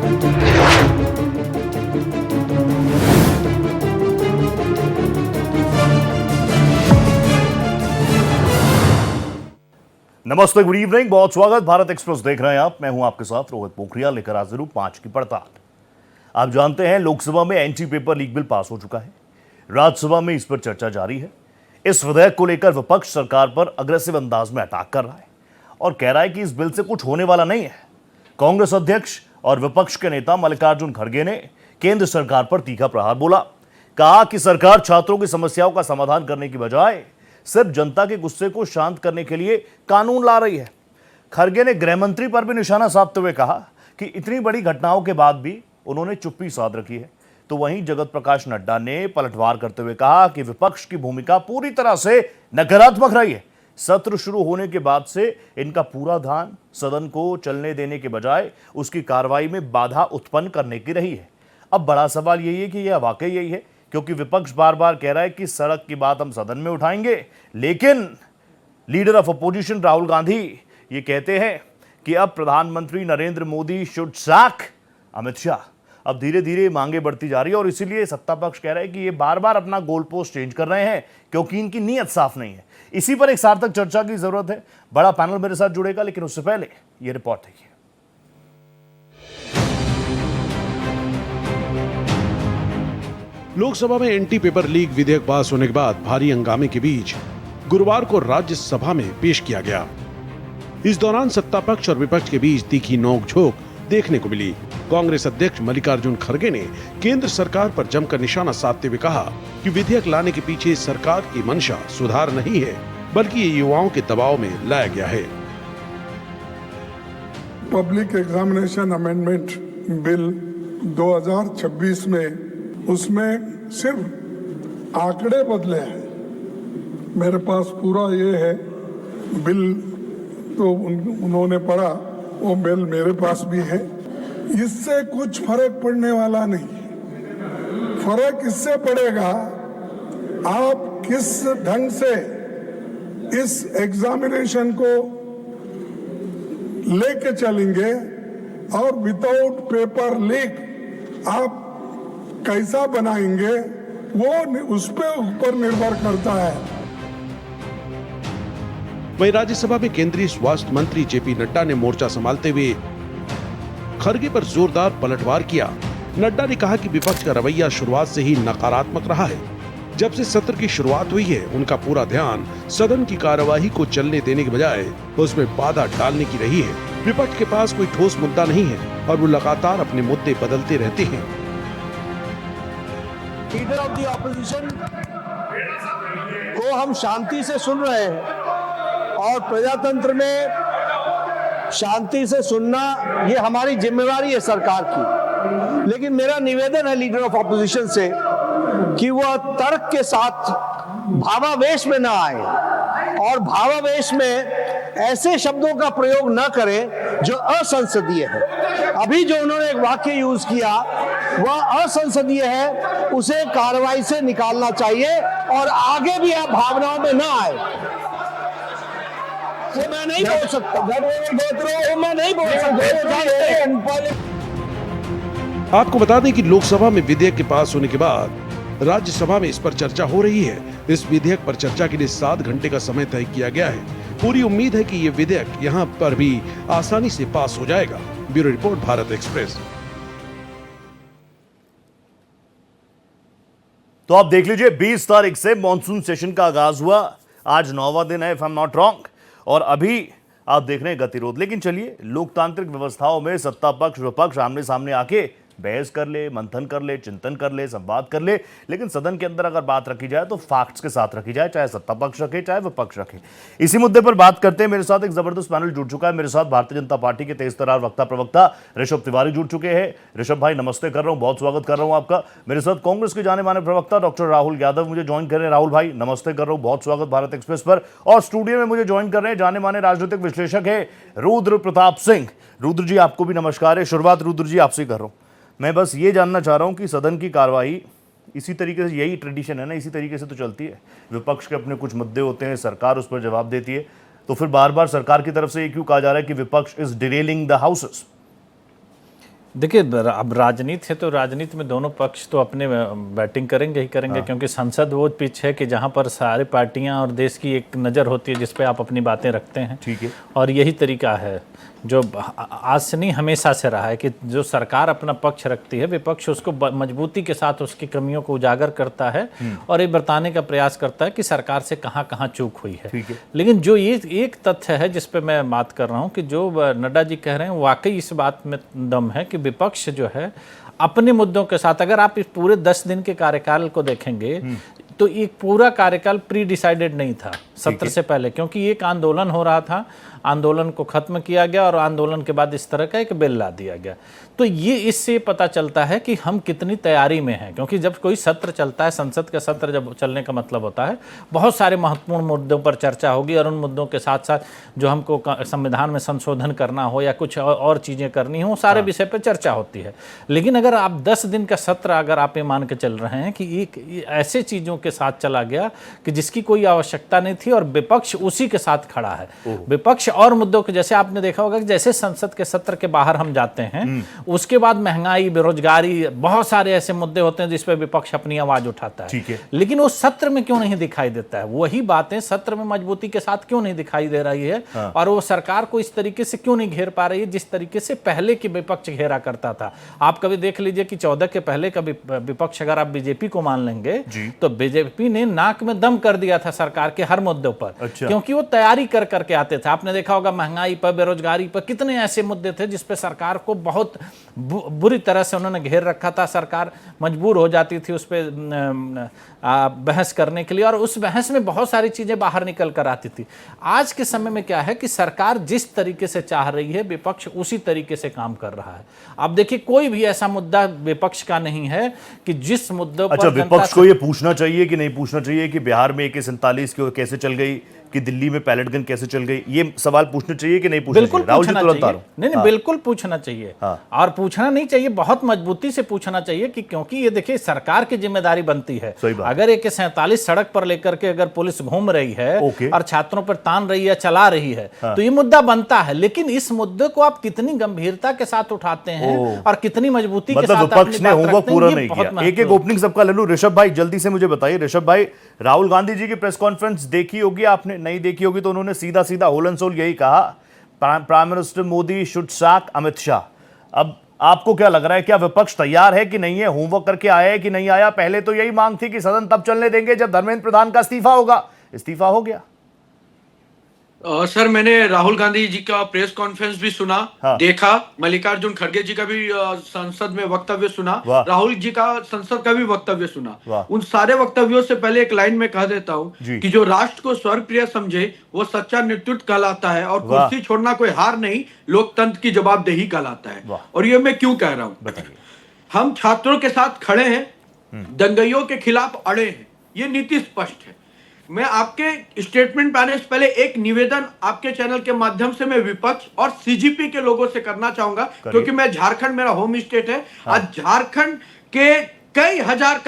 नमस्ते, good evening, बहुत स्वागत। भारत एक्सप्रेस देख रहे हैं आप। मैं हूं आपके साथ रोहित पोखरियाल, लेकर हाजिर हूं 5 की पड़ताल। आप जानते हैं लोकसभा में anti paper leak bill pass हो चुका है। राज्यसभा में इस पर चर्चा जारी है। इस विधेयक को लेकर विपक्ष सरकार पर अग्रेसिव अंदाज में अटैक कर रहा है और कह रहा है कि इस बिल से कुछ होने वाला नहीं है। कांग्रेस अध्यक्ष और विपक्ष के नेता मल्लिकार्जुन खड़गे ने केंद्र सरकार पर तीखा प्रहार बोला। कहा कि सरकार छात्रों की समस्याओं का समाधान करने की बजाय सिर्फ जनता के गुस्से को शांत करने के लिए कानून ला रही है। खड़गे ने गृह मंत्री पर भी निशाना साधते हुए कहा कि इतनी बड़ी घटनाओं के बाद भी उन्होंने चुप्पी साध रखी है। तो वहीं जगत प्रकाश नड्डा ने पलटवार करते हुए कहा कि विपक्ष की भूमिका पूरी तरह से नकारात्मक रही है। सत्र शुरू होने के बाद से इनका पूरा ध्यान सदन को चलने देने के बजाय उसकी कार्रवाई में बाधा उत्पन्न करने की रही है। अब बड़ा सवाल यही है कि यह वाकई यही है, क्योंकि विपक्ष बार बार कह रहा है कि सड़क की बात हम सदन में उठाएंगे, लेकिन leader of opposition Rahul Gandhi ये कहते हैं कि अब प्रधानमंत्री नरेंद्र मोदी शुड सैक अमित शाह। अब धीरे धीरे मांगे बढ़ती जा रही है और इसीलिए सत्ता पक्ष कह रहा है कि ये बार बार अपना गोल पोस्ट चेंज कर रहे हैं, क्योंकि इनकी नीयत साफ नहीं है। इसी पर एक सार्थक चर्चा की जरूरत है। बड़ा पैनल मेरे साथ जुड़ेगा, लेकिन उससे पहले ये रिपोर्ट देखिए। लोकसभा में एंटी पेपर लीक विधेयक पास होने के बाद भारी हंगामे के बीच गुरुवार को राज्यसभा में पेश किया गया। इस दौरान सत्ता पक्ष और विपक्ष के बीच तीखी नोकझोंक देखने को मिली। कांग्रेस अध्यक्ष मल्लिकार्जुन खड़गे ने केंद्र सरकार पर जमकर निशाना साधते हुए कहा कि विधेयक लाने के पीछे सरकार की मंशा सुधार नहीं है, बल्कि ये युवाओं के दबाव में लाया गया है। पब्लिक एग्जामिनेशन अमेंडमेंट बिल 2026 में उसमें सिर्फ आंकड़े बदले हैं। मेरे पास पूरा ये है बिल, तो उन्होंने पढ़ा, वो बिल मेरे पास भी है। इससे कुछ फर्क पड़ने वाला नहीं। फर्क इससे पड़ेगा आप किस ढंग से इस एग्जामिनेशन को लेके चलेंगे और विदाउट पेपर लीक आप कैसा बनाएंगे, वो उस पे ऊपर निर्भर करता है। वहीं राज्यसभा में केंद्रीय स्वास्थ्य मंत्री जेपी नड्डा ने मोर्चा संभालते हुए खड़गे पर जोरदार पलटवार किया। नड्डा ने कहा कि विपक्ष का रवैया शुरुआत से ही नकारात्मक रहा है। जब से सत्र की शुरुआत हुई है, उनका पूरा ध्यान सदन की कार्यवाही को चलने देने के बजाय उसमें बाधा डालने की रही है। विपक्ष के पास कोई ठोस मुद्दा नहीं है और वो लगातार अपने मुद्दे बदलते रहते हैं। लीडर ऑफ द ऑपोजिशन को हम शांति से सुन रहे हैं और प्रजातंत्र में शांति से सुनना ये हमारी जिम्मेवारी है सरकार की। लेकिन मेरा निवेदन है लीडर ऑफ ऑपोजिशन से कि वह तर्क के साथ भावावेश में ना आए और भावावेश में ऐसे शब्दों का प्रयोग न करें जो असंसदीय है। अभी जो उन्होंने एक वाक्य यूज किया वह असंसदीय है, उसे कार्रवाई से निकालना चाहिए और आगे भी आप भावनाओं में ना आए। वो मैं नहीं बोल सकता, मैं नहीं बोल सकता। आपको बता दें कि लोकसभा में विधेयक के पास होने के बाद राज्यसभा में इस पर चर्चा हो रही है। इस विधेयक पर चर्चा के लिए 7 घंटे का समय तय किया गया है। पूरी उम्मीद है कि ये विधेयक यहाँ पर भी आसानी से पास हो जाएगा। Bureau report, Bharat express. तो आप देख लीजिए, 20 तारीख से मॉनसून सेशन का आगाज हुआ। आज 9वां दिन है, if I am not wrong, और अभी आप देख रहे हैं गतिरोध। लेकिन चलिए, लोकतांत्रिक व्यवस्थाओं में सत्ता पक्ष विपक्ष आमने सामने आके बहस कर ले, मंथन कर ले, चिंतन कर ले, संवाद कर ले, लेकिन सदन के अंदर अगर बात रखी जाए तो फैक्ट्स के साथ रखी जाए, चाहे सत्ता पक्ष रखे चाहे विपक्ष रखे। इसी मुद्दे पर बात करते हैं। मेरे साथ एक जबरदस्त पैनल जुड़ चुका है। मेरे साथ भारतीय जनता पार्टी के तेज तर्रार वक्ता प्रवक्ता ऋषभ तिवारी जुड़ चुके हैं। ऋषभ भाई, नमस्ते कर रहा हूं, बहुत स्वागत कर रहा हूं आपका। मेरे साथ कांग्रेस के जाने माने प्रवक्ता डॉक्टर राहुल यादव मुझे ज्वाइन कर रहे हैं। राहुल भाई, नमस्ते कर रहा हूं, बहुत स्वागत भारत एक्सप्रेस पर। और स्टूडियो में मुझे ज्वाइन कर रहे हैं जाने माने राजनीतिक विश्लेषक है रुद्र प्रताप सिंह। रुद्र जी, आपको भी नमस्कार है। शुरुआत रुद्र जी आपसे कर रहा हूं। मैं बस ये जानना चाह रहा हूं कि सदन की कार्रवाई इसी तरीके से, यही ट्रेडिशन है ना, इसी तरीके से तो चलती है। विपक्ष के अपने कुछ मुद्दे होते हैं, सरकार उस पर जवाब देती है, तो फिर बार बार सरकार की तरफ से ये क्यों कहा जा रहा है कि विपक्ष इज डिरेलिंग द हाउसेस? देखिए, अब राजनीति है तो राजनीति में दोनों पक्ष तो अपने बैटिंग करेंगे ही करेंगे, क्योंकि संसद वो पिच है कि जहां पर सारी पार्टियां और देश की एक नज़र होती है जिस पे आप अपनी बातें रखते हैं। ठीक है। और यही तरीका है जो आज से नहीं हमेशा से रहा है कि जो सरकार अपना पक्ष रखती है, विपक्ष उसको मजबूती के साथ उसकी कमियों को उजागर करता है और ये बताने का प्रयास करता है कि सरकार से कहाँ कहाँ चूक हुई है। ठीक है। लेकिन जो ये एक तथ्य है जिस पे मैं बात कर रहा हूँ कि जो नड्डा जी कह रहे हैं, वाकई इस बात में दम है कि विपक्ष जो है अपने मुद्दों के साथ, अगर आप इस पूरे 10 दिन के कार्यकाल को देखेंगे तो एक पूरा कार्यकाल प्री डिसाइडेड नहीं था सत्र से पहले, क्योंकि एक आंदोलन हो रहा था, आंदोलन को खत्म किया गया और आंदोलन के बाद इस तरह का एक बिल ला दिया गया। तो ये इससे पता चलता है कि हम कितनी तैयारी में हैं, क्योंकि जब कोई सत्र चलता है, संसद का सत्र जब चलने का मतलब होता है बहुत सारे महत्वपूर्ण मुद्दों पर चर्चा होगी और उन मुद्दों के साथ साथ जो हमको संविधान में संशोधन करना हो या कुछ और चीज़ें करनी हो, सारे विषय पर चर्चा होती है। लेकिन अगर आप 10 दिन का सत्र अगर आप ये मान के चल रहे हैं कि एक ऐसे चीज़ों के साथ चला गया कि जिसकी कोई आवश्यकता नहीं थी और विपक्ष उसी के साथ खड़ा है, विपक्ष और मुद्दों के, जैसे आपने देखा होगा कि जैसे संसद के सत्र के बाहर हम जाते हैं उसके बाद महंगाई, बेरोजगारी, बहुत सारे ऐसे मुद्दे होते हैं जिस पर विपक्ष अपनी आवाज उठाता है। ठीक है। लेकिन वो सत्र में क्यों नहीं दिखाई देता है? वही बातें सत्र में मजबूती के साथ क्यों नहीं दिखाई दे रही है? और वो सरकार को इस तरीके से क्यों नहीं घेर पा रही है जिस तरीके से पहले की विपक्ष घेरा करता था? आप कभी देख लीजिए कि 14 के पहले का विपक्ष, अगर आप बीजेपी को मान लेंगे तो बीजेपी ने नाक में दम कर दिया था सरकार के हर मुद्दों पर। अच्छा। क्योंकि वो तैयारी कर करके आते थे। आपने देखा होगा महंगाई पर, बेरोजगारी पर, कितने ऐसे मुद्दे थे जिस पे सरकार को बहुत बुरी तरह से उन्होंने घेर रखा था। सरकार मजबूर हो जाती थी उस पर बहस करने के लिए और उस बहस में बहुत सारी चीजें बाहर निकल कर आती थी। आज के समय में क्या है कि सरकार जिस तरीके से चाह रही है, विपक्ष उसी तरीके से काम कर रहा है। अब देखिए, कोई भी ऐसा मुद्दा विपक्ष का नहीं है कि जिस मुद्दों पर, अच्छा, विपक्ष को ये पूछना चाहिए कि नहीं पूछना चाहिए कि बिहार में AK-47 कैसे चल गई, कि दिल्ली में पैलेट गन कैसे चल गई? ये सवाल पूछना चाहिए कि नहीं पूछना बिल्कुल चाहिए? राहुल जी पूछना तुरंत चाहिए। नहीं, बिल्कुल पूछना चाहिए। और पूछना नहीं चाहिए, बहुत मजबूती से पूछना चाहिए कि क्योंकि ये देखिए सरकार की जिम्मेदारी बनती है। अगर AK-47 सड़क पर लेकर के अगर पुलिस घूम रही है और छात्रों पर तान रही है, चला रही है, तो ये मुद्दा बनता है। लेकिन इस मुद्दे को आप कितनी गंभीरता के साथ उठाते हैं और कितनी मजबूती के साथ विपक्ष ने होमवर्क पूरा नहीं किया। एक ओपनिंग सबका ले लूं। ऋषभ भाई, जल्दी से मुझे बताइए। ऋषभ भाई, राहुल गांधी जी की प्रेस कॉन्फ्रेंस देखी होगी आपने, नहीं देखी होगी तो उन्होंने सीधा सीधा होल एंड सोल यही कहा, prime minister Modi should sack Amit Shah. अब आपको क्या लग रहा है, क्या विपक्ष तैयार है कि नहीं है? होमवर्क करके आया है कि नहीं आया? पहले तो यही मांग थी कि सदन तब चलने देंगे जब धर्मेंद्र प्रधान का इस्तीफा होगा, इस्तीफा हो गया। सर, मैंने राहुल गांधी जी का प्रेस कॉन्फ्रेंस भी सुना, देखा, मल्लिकार्जुन खड़गे जी का भी संसद में वक्तव्य सुना, राहुल जी का संसद का भी वक्तव्य सुना। उन सारे वक्तव्यों से पहले एक लाइन में कह देता हूं कि जो राष्ट्र को स्वर्ग प्रिय समझे वो सच्चा नेतृत्व कहलाता है और कुर्सी छोड़ना कोई हार नहीं, लोकतंत्र की जवाबदेही कहलाता है। और ये मैं क्यों कह रहा हूं? हम छात्रों के साथ खड़े हैं, दंगइयों के खिलाफ अड़े हैं, ये नीति स्पष्ट है। मैं आपके स्टेटमेंट पे आने से पहले एक निवेदन आपके चैनल के माध्यम से मैं विपक्ष और CGP के लोगों से करना चाहूंगा, क्योंकि मैं झारखंड, मेरा होम स्टेट है। आज झारखंड के कई हजार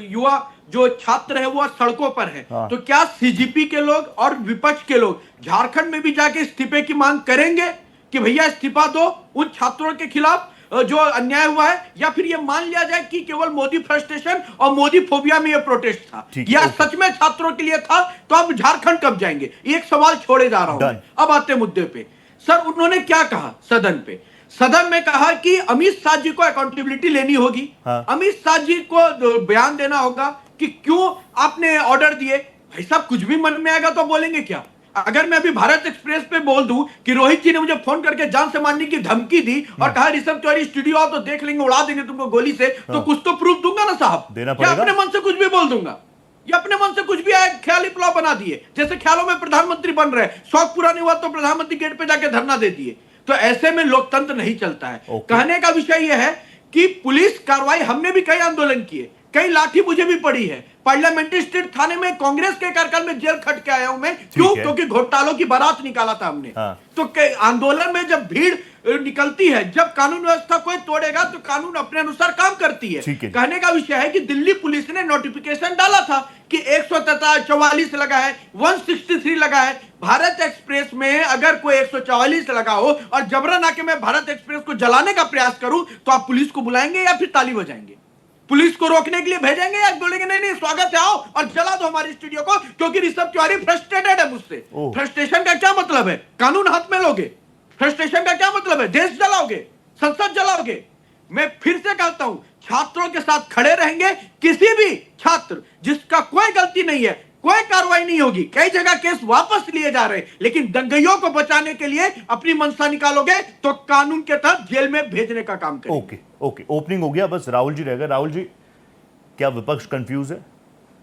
युवा जो छात्र हैं वो आज सड़कों पर हैं। तो क्या CGP के लोग और विपक्ष के लोग झारखंड में भी जाके इस्तीफे की मांग करेंगे कि भैया इस्तीफा दो उन छात्रों के खिलाफ जो अन्याय हुआ है, या फिर ये मान लिया जाए कि केवल मोदी फ्रस्ट्रेशन और मोदी फोबिया में ये प्रोटेस्ट था, या सच में छात्रों के लिए था? तो अब झारखंड कब जाएंगे? एक सवाल छोड़े जा रहा हूं। अब आते मुद्दे पे। सर, उन्होंने क्या कहा सदन पे? सदन में कहा कि अमित शाह जी को अकाउंटेबिलिटी लेनी होगी। अमित शाह जी को बयान देना होगा कि क्यों आपने ऑर्डर दिए। भाई साहब, कुछ भी मन में आएगा तो बोलेंगे क्या? अगर मैं अभी भारत एक्सप्रेस पे बोल दूं कि रोहित जी ने मुझे फोन करके जान से मारने की धमकी दी और कहा ऋषभ तिवारी स्टूडियो आओ तो देख लेंगे, उड़ा देंगे तुमको गोली से, तो कुछ तो प्रूफ दूंगा ना साहब। या अपने मन से कुछ भी बोल दूंगा, या अपने मन से कुछ भी आए, ख्याली पुलाव बना दिए, जैसे ख्यालों में प्रधानमंत्री बन रहे, शौक पूरा नहीं हुआ तो प्रधानमंत्री गेट पे जाके धरना दे दिए। तो ऐसे में लोकतंत्र नहीं चलता है। कहने का विषय यह है कि पुलिस कार्रवाई, हमने भी कई आंदोलन किए, कई लाठी मुझे भी पड़ी है। पार्लियामेंट्री स्ट्रीट थाने में कांग्रेस के कार्यकाल में जेल खट के आया हूं मैं। क्यों? क्योंकि घोटालों की बारात निकाला था हमने। तो आंदोलन में जब भीड़ निकलती है, जब कानून व्यवस्था कोई तोड़ेगा तो कानून अपने अनुसार काम करती है। कहने का विषय है कि दिल्ली पुलिस ने नोटिफिकेशन डाला था कि 144 लगा है, 163 लगा है, भारत एक्सप्रेस में अगर कोई 144 लगा हो और जबरन आके मैं भारत एक्सप्रेस को जलाने का प्रयास करूं तो आप पुलिस को बुलाएंगे या फिर ताली बजाएंगे? पुलिस को रोकने के लिए भेजेंगे या बोलेंगे नहीं नहीं स्वागत है, आओ और जला दो हमारी स्टूडियो को, क्योंकि ऋषभ तिवारी फ्रस्ट्रेटेड है मुझसे। फ्रस्ट्रेशन का क्या मतलब है? कानून हाथ में लोगे? फ्रस्ट्रेशन का क्या मतलब है? देश जलाओगे, संसद जलाओगे? मैं फिर से कहता हूं, छात्रों के साथ खड़े रहेंगे। किसी भी छात्र जिसका कोई गलती नहीं है, कोई कार्रवाई नहीं होगी। कई जगह केस वापस लिए जा रहे हैं, लेकिन दंगइयों को बचाने के लिए अपनी मंशा निकालोगे तो कानून के तहत जेल में भेजने का काम करेंगे। ओके ओके, ओपनिंग हो गया, बस राहुल जी रह गए। राहुल जी, क्या विपक्ष कंफ्यूज है?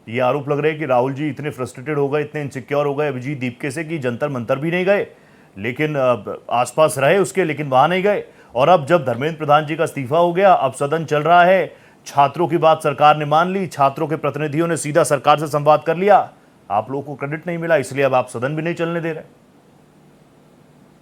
ये आरोप लग रहा है कि राहुल जी इतने फ्रस्ट्रेटेड हो गए, इतने इनसिक्योर हो गए अभिजीत दीपके से कि जंतर मंतर भी नहीं गए, लेकिन आसपास रहे उसके, लेकिन वहां नहीं गए। और अब जब धर्मेंद्र प्रधान जी का इस्तीफा हो गया, अब सदन चल रहा है, छात्रों की बात सरकार ने मान ली, छात्रों के प्रतिनिधियों ने सीधा सरकार से संवाद कर लिया, आप लोगों को क्रेडिट नहीं मिला, इसलिए अब आप सदन भी नहीं चलने दे रहे।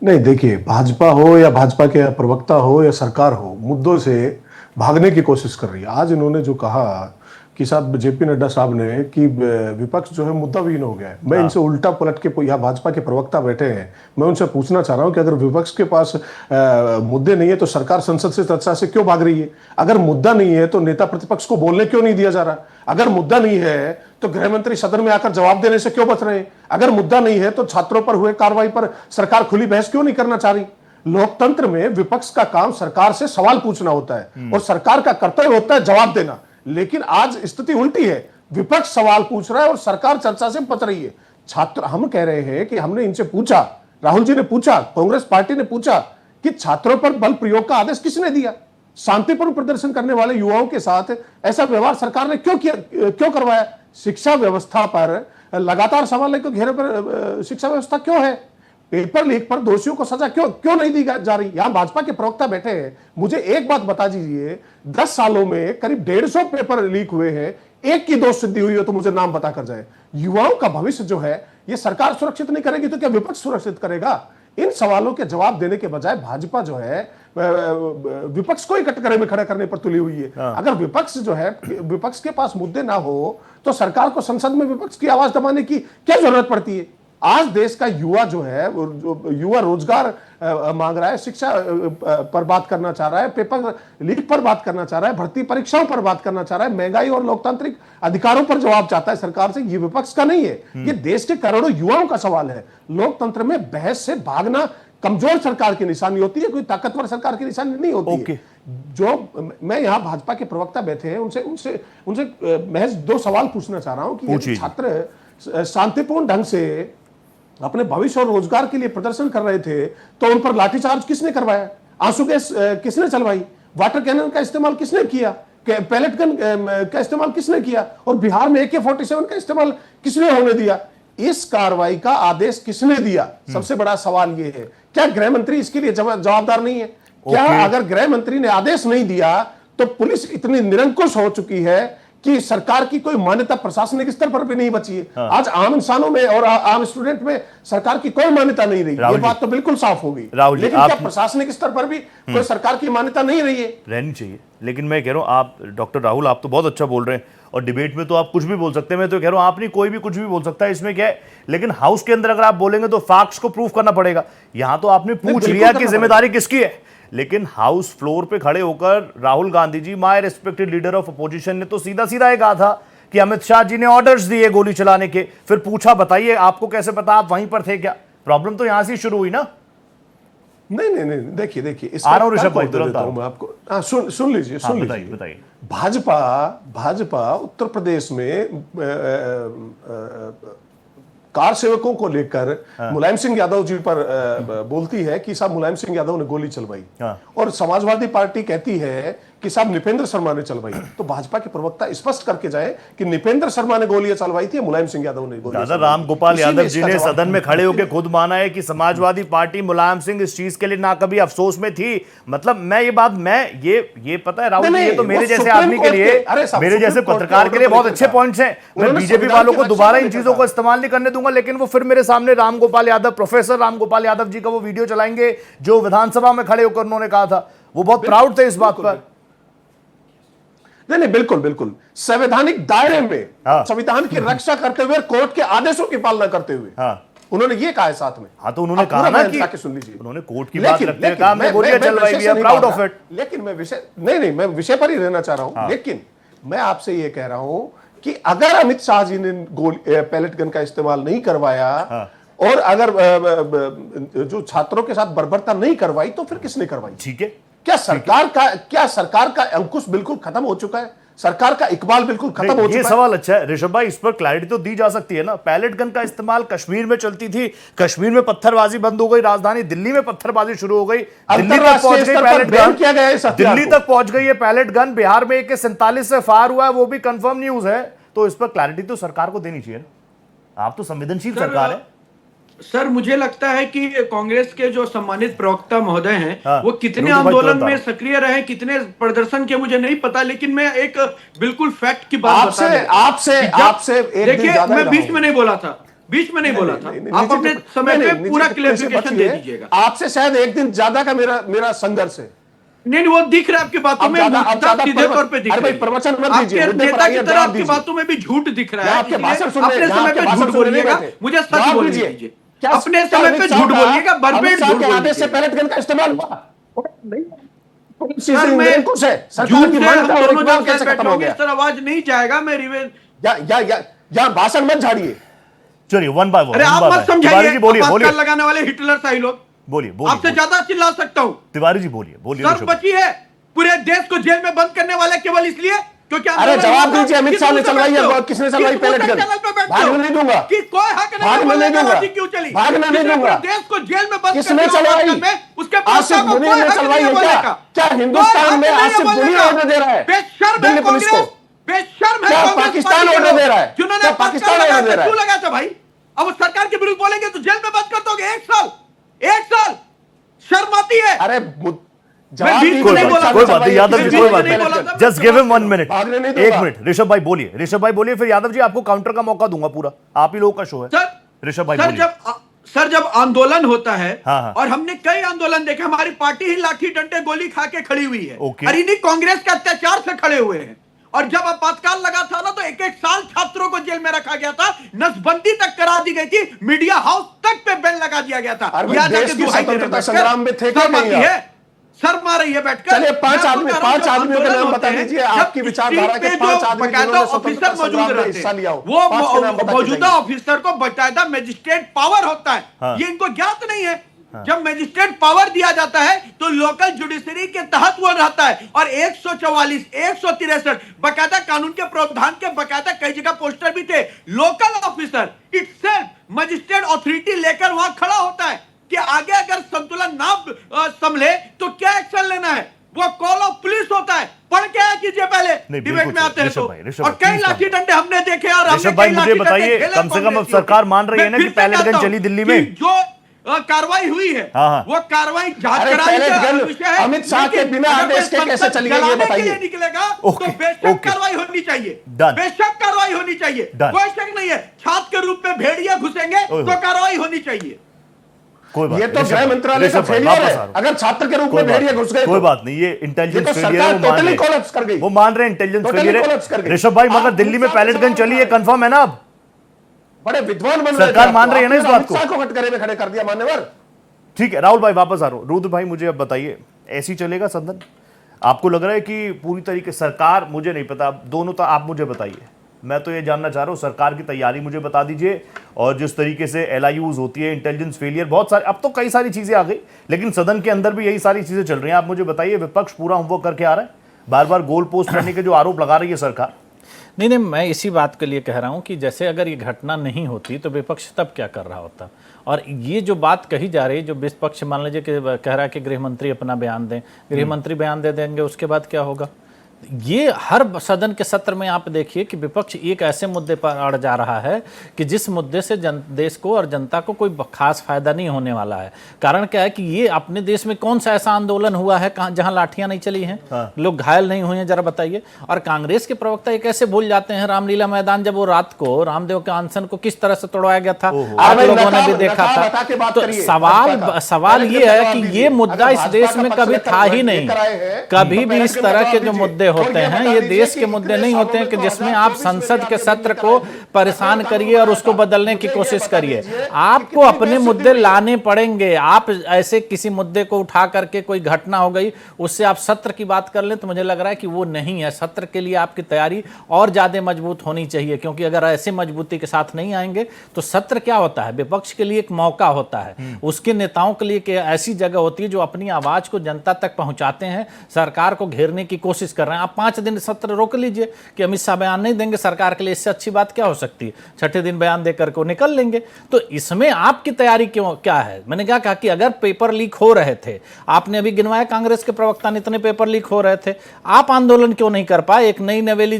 नहीं, देखिए, भाजपा हो या भाजपा के प्रवक्ता हो या सरकार हो, मुद्दों से भागने की कोशिश कर रही है। आज इन्होंने जो कहा कि साहब जेपी नड्डा साहब ने कि विपक्ष जो है मुद्दा विहीन हो गया है, मैं इनसे उल्टा पलट के, यहाँ भाजपा के प्रवक्ता बैठे हैं, मैं उनसे पूछना चाह रहा हूं कि अगर विपक्ष के पास मुद्दे नहीं है तो सरकार संसद से चर्चा से क्यों भाग रही है? अगर मुद्दा नहीं है तो नेता प्रतिपक्ष को बोलने क्यों नहीं दिया जा रहा? अगर मुद्दा नहीं है तो गृह मंत्री सदन में आकर जवाब देने से क्यों बच रहे हैं? अगर मुद्दा नहीं है तो छात्रों पर हुए कार्रवाई पर सरकार खुली बहस क्यों नहीं करना चाह रही? लोकतंत्र में विपक्ष का काम सरकार से सवाल पूछना होता है और सरकार का कर्तव्य होता है जवाब देना। लेकिन आज स्थिति उल्टी है, विपक्ष सवाल पूछ रहा है और सरकार चर्चा से बच रही है। छात्र, हम कह रहे हैं कि हमने इनसे पूछा, राहुल जी ने पूछा, कांग्रेस पार्टी ने पूछा कि छात्रों पर बल प्रयोग का आदेश किसने दिया? शांतिपूर्ण प्रदर्शन करने वाले युवाओं के साथ ऐसा व्यवहार सरकार ने क्यों किया, क्यों करवाया? शिक्षा व्यवस्था पर लगातार सवाल के घेरे पर शिक्षा व्यवस्था क्यों है? पेपर लीक पर दोषियों को सजा क्यों नहीं दी जा रही? यहां भाजपा के प्रवक्ता बैठे हैं, मुझे एक बात बता दीजिए, 10 सालों में करीब 150 पेपर लीक हुए हैं, एक की दोष सिद्धि हुई हो तो मुझे नाम बता कर जाए। युवाओं का भविष्य जो है ये सरकार सुरक्षित नहीं करेगी तो क्या विपक्ष सुरक्षित करेगा? इन सवालों के जवाब देने के बजाय भाजपा जो है विपक्ष को ही कटघरे में खड़ा करने पर तुली हुई है। अगर विपक्ष जो है, विपक्ष के पास मुद्दे ना हो तो सरकार को संसद में विपक्ष की आवाज दबाने की क्या जरूरत पड़ती है? आज देश का युवा जो है, युवा रोजगार मांग रहा है, शिक्षा पर बात करना चाह रहा है, पेपर लीक पर बात करना चाह रहा है, भर्ती परीक्षाओं पर बात करना चाह रहा है, महंगाई और लोकतांत्रिक अधिकारों पर जवाब चाहता है सरकार से। ये विपक्ष का नहीं है, ये देश के करोड़ों युवाओं का सवाल है। लोकतंत्र में बहस से भागना कमजोर सरकार की निशानी होती है, कोई ताकतवर सरकार की निशानी नहीं होती है। जो मैं यहाँ भाजपा के प्रवक्ता बैठे हैं, उनसे महज 2 सवाल पूछना चाह रहा हूं कि यदि छात्र शांतिपूर्ण ढंग से अपने भविष्य और रोजगार के लिए प्रदर्शन कर रहे थे तो उन पर लाठीचार्ज किसने करवाया? आंसू गैस किसने चलवाई? वाटर कैनन का इस्तेमाल किसने किया? पैलेट गन का इस्तेमाल किसने किया? और बिहार में AK-47 का इस्तेमाल किसने होने दिया? इस कार्रवाई का आदेश किसने दिया? सबसे बड़ा सवाल यह है। क्या गृह मंत्री इसके लिए जवाबदार नहीं है? क्या अगर गृह मंत्री ने आदेश नहीं दिया तो पुलिस इतनी निरंकुश हो चुकी है कि सरकार की कोई मान्यता प्रशासनिक स्तर पर भी नहीं बची है? आज आम इंसानों में और आम स्टूडेंट में सरकार की कोई मान्यता नहीं रही। ये बात तो बिल्कुल साफ हो गई। लेकिन क्या प्रशासनिक स्तर पर भी कोई सरकार की मान्यता नहीं रही है? रहनी चाहिए। लेकिन मैं कह रहा हूं, आप डॉक्टर राहुल, आप तो बहुत अच्छा बोल रहे हैं और डिबेट में तो आप कुछ भी बोल सकते हैं, मैं तो कह रहा हूं आप नहीं, कोई भी कुछ भी बोल सकता है, इसमें क्या है। लेकिन हाउस के अंदर अगर आप बोलेंगे तो फैक्ट्स को प्रूफ करना पड़ेगा। यहां तो आपने पूछ लिया कि जिम्मेदारी किसकी है, लेकिन हाउस फ्लोर पे खड़े होकर Rahul Gandhi ji, my respected leader of opposition, ने तो सीधा सीधा कहा था कि अमित शाह जी ने ऑर्डर्स दिए गोली चलाने के। फिर पूछा, बताइए आपको कैसे पता, आप वहीं पर थे क्या? प्रॉब्लम तो यहां से शुरू हुई ना। नहीं, देखिए ऋषभ भाई, तुरंत मैं आपको सुन लीजिए। बताइए। भाजपा उत्तर प्रदेश में कार सेवकों को लेकर मुलायम सिंह यादव जी पर बोलती है कि साहब मुलायम सिंह यादव ने गोली चलवाई, और समाजवादी पार्टी कहती है कि साहब निपेंद्र शर्मा ने चलवाई। तो भाजपा के प्रवक्ता स्पष्ट करके जाए कि निपेंद्र शर्मा ने गोलियां चलवाई थी, मुलायम सिंह यादव ने गोलियां चलवाई। राम गोपाल यादव जी ने सदन में खड़े होकर खुद माना है कि समाजवादी पार्टी मुलायम सिंह इस चीज के लिए ना कभी अफसोस में थी। मतलब मैं ये बात, ये पता है राहुल, ये तो मेरे जैसे आदमी के लिए, मेरे जैसे पत्रकार के लिए बहुत अच्छे पॉइंट्स हैं। मैं बीजेपी वालों को दोबारा इन चीजों को इस्तेमाल नहीं करने दूंगा, लेकिन वो फिर मेरे सामने राम गोपाल यादव, प्रोफेसर राम गोपाल यादव जी का वो वीडियो चलाएंगे जो विधानसभा में खड़े होकर उन्होंने कहा था। वो बहुत प्राउड थे इस बात पर। नहीं, बिल्कुल संवैधानिक दायरे में संविधान की रक्षा करते हुए, कोर्ट के आदेशों की पालना करते हुए। उन्होंने ये कहा है साथ में। हाँ तो उन्होंने आप कहा पूरा ना बयान कि जाके सुन लीजिए। उन्होंने कोर्ट की बात रखते हुए कहा हमने गोलियां मैं चलवाई विषय है, से प्राउड नहीं ऑफ भाग इट। रहा। लेकिन मैं विषय नहीं, मैं विषय पर ही रहना चाह रहा हूं। लेकिन मैं आपसे ये कह रहा हूं कि अगर अमित शाह जी ने पैलेट गन का इस्तेमाल नहीं करवाया और अगर जो छात्रों के साथ बर्बरता नहीं करवाई तो फिर किसने करवाई? ठीक है, क्या सरकार का अंकुश बिल्कुल खत्म हो चुका है? सरकार का इकबाल बिल्कुल खत्म हो ये चुका है? सवाल अच्छा है ऋषभ भाई, इस पर क्लैरिटी तो दी जा सकती है ना। पैलेट गन का इस्तेमाल कश्मीर में चलती थी, कश्मीर में पत्थरबाजी बंद हो गई, राजधानी दिल्ली में पत्थरबाजी शुरू हो गई, दिल्ली तक पहुंच गई पैलेट गन, किया गया है इस हथियार दिल्ली को। तक पहुंच गई है पैलेट गन। बिहार में AK-47 से फायर हुआ है, वो भी कंफर्म न्यूज है। तो इस पर क्लैरिटी तो सरकार को देनी चाहिए ना। आप तो संवेदनशील सरकार है। सर मुझे लगता है कि कांग्रेस के जो सम्मानित प्रवक्ता महोदय हैं हाँ, वो कितने रुद्र भाई आंदोलन तुरंत में आओ। सक्रिय रहे, कितने प्रदर्शन के मुझे नहीं पता, लेकिन मैं एक बिल्कुल फैक्ट की बात बता रहा हूं। आपसे एक दिन देखिए ज्यादा ही मैं बीच रहा में नहीं बोला था, बीच में नहीं बोला था। आप अपने समय पे पूरा क्लेरिफिकेशन दे दीजिएगा। आपसे शायद एक दिन ज्यादा का मेरा संघर्ष है। नहीं वो दिख रहा है आपकी बातों में, मूर्खता सीधे तौर पे दिख अरे भाई रही है। प्रवचन मत दीजिए, आपके मुद्दे पर नेता की आइए, तरह जवाब आपकी दीजिए। बातों में भी झूठ दिख रहा मैं है, आपके इसलिए भाषण सुन रहे अपने हैं, समय आपके पे भाषण झूठ सुन रहे नहीं बोलिएगा, बैठे। मुझे सच जवाब बोलने दीजिए। दीजिए। क्या अपने समय अमित पे शाह झूठ का- बोलिएगा, अमित बरबेट शाह झूठ के आदेश से बोलिएगा। पैलेट गन का इस्तेमाल हुआ नहीं। सर मैं निरंकुश है, सरकार झूठ की से मान्यता हम और दोनों इकबाल जब कैसे बैठे खत्म हो होंगे गया? इस तरह आवाज नहीं जाएगा। मैं रिवेंज यहाँ भाषण मत झाड़िए। चलिए वन बाय वन। अरे आप मत तिवारी समझाइए, जी बोलिए, आपातकाल बोलिए लगाने वाले हिटलर साही लोग, बोलिए बोलिए आपसे ज्यादा चिल्ला सकता हूं। तिवारी जी बोलिए बोलिए सर ऋषभ भाई। बची है पूरे देश को जेल में बंद करने वाले केवल इसलिए क्योंकि अरे आंदोलन जवाब हुआ था। दीजिए, अमित किस शाह ने मुंह से चलवाई है, बैठते हो? किसने किस चलवाई मुंह पैलेट से गन? चैनल पे बैठते भागने हो? नहीं दूंगा। कि कोई हक नहीं भागने नहीं दूंगा। गोलीबारी क्यों चली? भागने नहीं किसने दूंगा। पूरे देश को जेल में बंद किसने कर दिया चलवाई? आंदोलन में? उसके आसिफ प्रवक्ता को मुनीर कोई ने हक चलवाई नहीं है बोलने क्या? का। क्या कोई हिंदुस्तान हक में नहीं है आसिफ बोलने मुनीर का। ऑर्डर दे रहा है? बेशर्म है दिल्ली पुलिस को। कांग्रेस, बेशर्म है क्या कांग्रेस पाकिस्तान पार्टी के ऑर्डर लोग, दे रहा है? जिन्होंने क्या पाकिस्तान आपातकाल ऑर्डर दे रहा है? क्यों लगाया था भाई? अब वो सरकार के विरुद्ध बोलेंगे तो जेल में बंद कर दोगे 1 साल, 1 साल। शर्म आती है? अरे मैं बीच में कोई नहीं बात बोला कोई बात नहीं, यादव जी बीच कोई में बात नहीं बोला नहीं, था, जस्ट गिव हिम 1 मिनट। भागने नहीं 1 दूंगा। मिनट ऋषभ भाई बोलिए, फिर यादव जी आपको काउंटर का मौका दूंगा पूरा, आप ही लोगों का शो है। सर ऋषभ भाई सर बोलिए। जब आंदोलन होता है हाँ, हाँ। और हमने कई आंदोलन देखे, हमारी पार्टी ही लाठी डंडे गोली खा के खड़ी हुई है ओके। और इन्हीं कांग्रेस के अत्याचार से खड़े हुए हैं। और जब आपातकाल लगा था ना तो 1-1 साल छात्रों को जेल में रखा गया था, नसबंदी तक करा दी गई थी, मीडिया हाउस तक पे बैन लगा दिया गया था। अरे भाई, यहाँ देश जाके की दुहाई देने स्वतंत्रता बैठकर संग्राम में थे क्या शर्म नहीं आती आप? है? शर्म आ रही है बैठकर। चलिए, पांच मैं आदमी- आपको कह रहा हूं, पांच जो आदमियों के नाम आंदोलन बता होते हैं, दीजिए, जब आपकी विचारधारा के स्ट्रीट पे 5 जो आदमी बकायदा जिन्होंने ऑफिसर स्वतंत्रता मौजूद संग्राम में रहते हिस्सा लिया हो। वो 5 के नाम बता के मौजूदा जाइए। ऑफिसर को बकायदा मजिस्ट्रेट पावर होता है। हाँ। ये इनको ज्ञात नहीं है। जब मजिस्ट्रेट पावर दिया जाता है तो लोकल जुडिशरी के तहत वो रहता है और 144, 163 बकायदा कानून के प्रावधान के बकायदा कई जगह पोस्टर भी थे। Local officer itself magistrate authority लेकर वहां खड़ा होता है कि आगे अगर संतुलन ना संभले तो क्या एक्शन लेना है। वो कॉल ऑफ पुलिस होता है। पढ़ के आया कीजिए पहले, नहीं, डिबेट बिल्कुल में आते हैं ऋषभ तो। भाई, ऋषभ और भाई, कई प्लीज लाठी डंडे हमने देखे और हमने ऋषभ भाई कई मुझे लाठी डंडे बताइए, खेले कम से कम अब कांग्रेसियों सरकार के। मान रही है ना मैं कि फिर से पैलेट गन कहता चली हूं दिल्ली कि में? जो कार्रवाई हुई है हाँ, हाँ। वो कार्रवाई जांच अरे कराने पैलेट का गन विषय है। अमित शाह के लेकिन बिना अगर आदेश के कोई कैसे संसद चली गई, ये जलाने के बताइए। लिए निकलेगा ओके, तो बेशक ओके। कार्रवाई होनी चाहिए। Done। बेशक कार्रवाई होनी चाहिए, Done। कोई शक नहीं है। छात्र के रूप में भेड़िया घुसेंगे ओए तो कार्रवाई होनी चाहिए। कोई बात ये नहीं, तो ऋषभ गृह भाई, मंत्रालय का ऋषभ भाई, फेलियर वापस है। आ रहा हूं। अगर छात्र के रूप कोई में बात भेड़िए नहीं, घुस गए कोई तो बात नहीं, ये इंटेलिजेंस ये तो फेलियर है, सरकार वो मान totally रहे collapse कर गई। हैं। वो मान रहे हैं इंटेलिजेंस Totally फेलियर collapse कर है। गई। ऋषभ भाई मगर आप दिल्ली में अमित शाह पैलेट से गन चली है, सवाल कंफर्म है ना? अब बड़े विद्वान बन रहे सरकार थे मान आप। रही है ना इस आपने बात अमित को? शाह को कटघरे में खड़े कर दिया मान्यवर। ठीक है राहुल भाई, वापस आ रहा हूं। रुद्र भाई मुझे अब बताइए, ऐसी चलेगा सदन? आपको लग रहा है कि पूरी तरीके सरकार, मुझे नहीं पता, दोनों तो आप मुझे बताइए। मैं तो ये जानना चाह रहा हूँ, सरकार की तैयारी मुझे बता दीजिए, और जिस तरीके से LIUs होती है, इंटेलिजेंस फेलियर, बहुत सारे, अब तो कई सारी चीज़ें आ गई, लेकिन सदन के अंदर भी यही सारी चीज़ें चल रही हैं। आप मुझे बताइए, विपक्ष पूरा होमवर्क करके आ रहा है? बार बार गोल पोस्ट करने के जो आरोप लगा रही है सरकार। नहीं, मैं इसी बात के लिए कह रहा हूं कि जैसे अगर ये घटना नहीं होती तो विपक्ष तब क्या कर रहा होता। और ये जो बात कही जा रही, जो विपक्ष मान लीजिए कि कह रहा है कि गृह मंत्री अपना बयान दें, गृह मंत्री बयान दे देंगे, उसके बाद क्या होगा? ये हर सदन के सत्र में आप देखिए कि विपक्ष एक ऐसे मुद्दे पर अड़ जा रहा है कि जिस मुद्दे से देश को और जनता को कोई खास फायदा नहीं होने वाला है। कारण क्या है कि ये अपने देश में कौन सा ऐसा आंदोलन हुआ है जहां लाठियां नहीं चली हैं, लोग घायल नहीं हुए हैं, जरा बताइए। और कांग्रेस के प्रवक्ता ये कैसे भूल जाते हैं रामलीला मैदान, जब वो रात को रामदेव के अनशन को किस तरह से तोड़वाया गया था, आप लोगों ने भी देखा था। तो सवाल ये है कि ये मुद्दा इस देश में कभी था ही नहीं। कभी भी इस तरह के जो मुद्दे होते हैं, ये देश के मुद्दे नहीं होते हैं कि जिसमें आप संसद के सत्र को परेशान करिए और उसको बदलने की कोशिश करिए। आपको अपने मुद्दे लाने पड़ेंगे। आप ऐसे किसी मुद्दे को उठा करके कोई घटना हो गई उससे आप सत्र की बात कर लें तो मुझे लग रहा है कि वो नहीं है। सत्र के लिए आपकी तैयारी और ज्यादा मजबूत होनी चाहिए, क्योंकि अगर ऐसे मजबूती के साथ नहीं आएंगे तो सत्र क्या होता है, विपक्ष के लिए एक मौका होता है, उसके नेताओं के लिए ऐसी जगह होती है जो अपनी आवाज को जनता तक पहुंचाते हैं, सरकार को घेरने की कोशिश कर रहे हैं। आप 5 दिन सत्र रोक लीजिए कि अमित शाह बयान नहीं देंगे सरकार के लिए, इससे अच्छी बात क्या हो सकती है। छठे दिन बयान देकर को निकल लेंगे। तो इसमें आपकी तैयारी क्यों क्या है? मैंने क्या कहा कि अगर पेपर लीक हो रहे थे, आपने अभी गिनवाया कांग्रेस के प्रवक्ता ने इतने पेपर लीक हो रहे थे, आप आंदोलन क्यों नहीं कर पाए? एक नई नवेली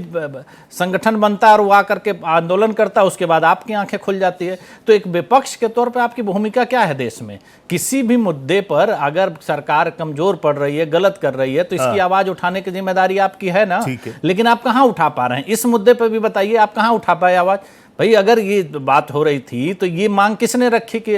संगठन बनता है और वो आकर के आंदोलन करता है, उसके बाद आपकी आंखें खुल जाती है। तो एक विपक्ष के तौर पे आपकी भूमिका क्या है देश में? किसी भी मुद्दे पर अगर सरकार कमजोर पड़ रही है, गलत कर रही है, तो इसकी आवाज उठाने की जिम्मेदारी आपकी है ना। लेकिन आप कहां उठा पा रहे हैं? इस मुद्दे पर भी बताइए, आप कहां उठा पाए आवाज? भाई अगर ये बात हो रही थी तो ये मांग किसने रखी कि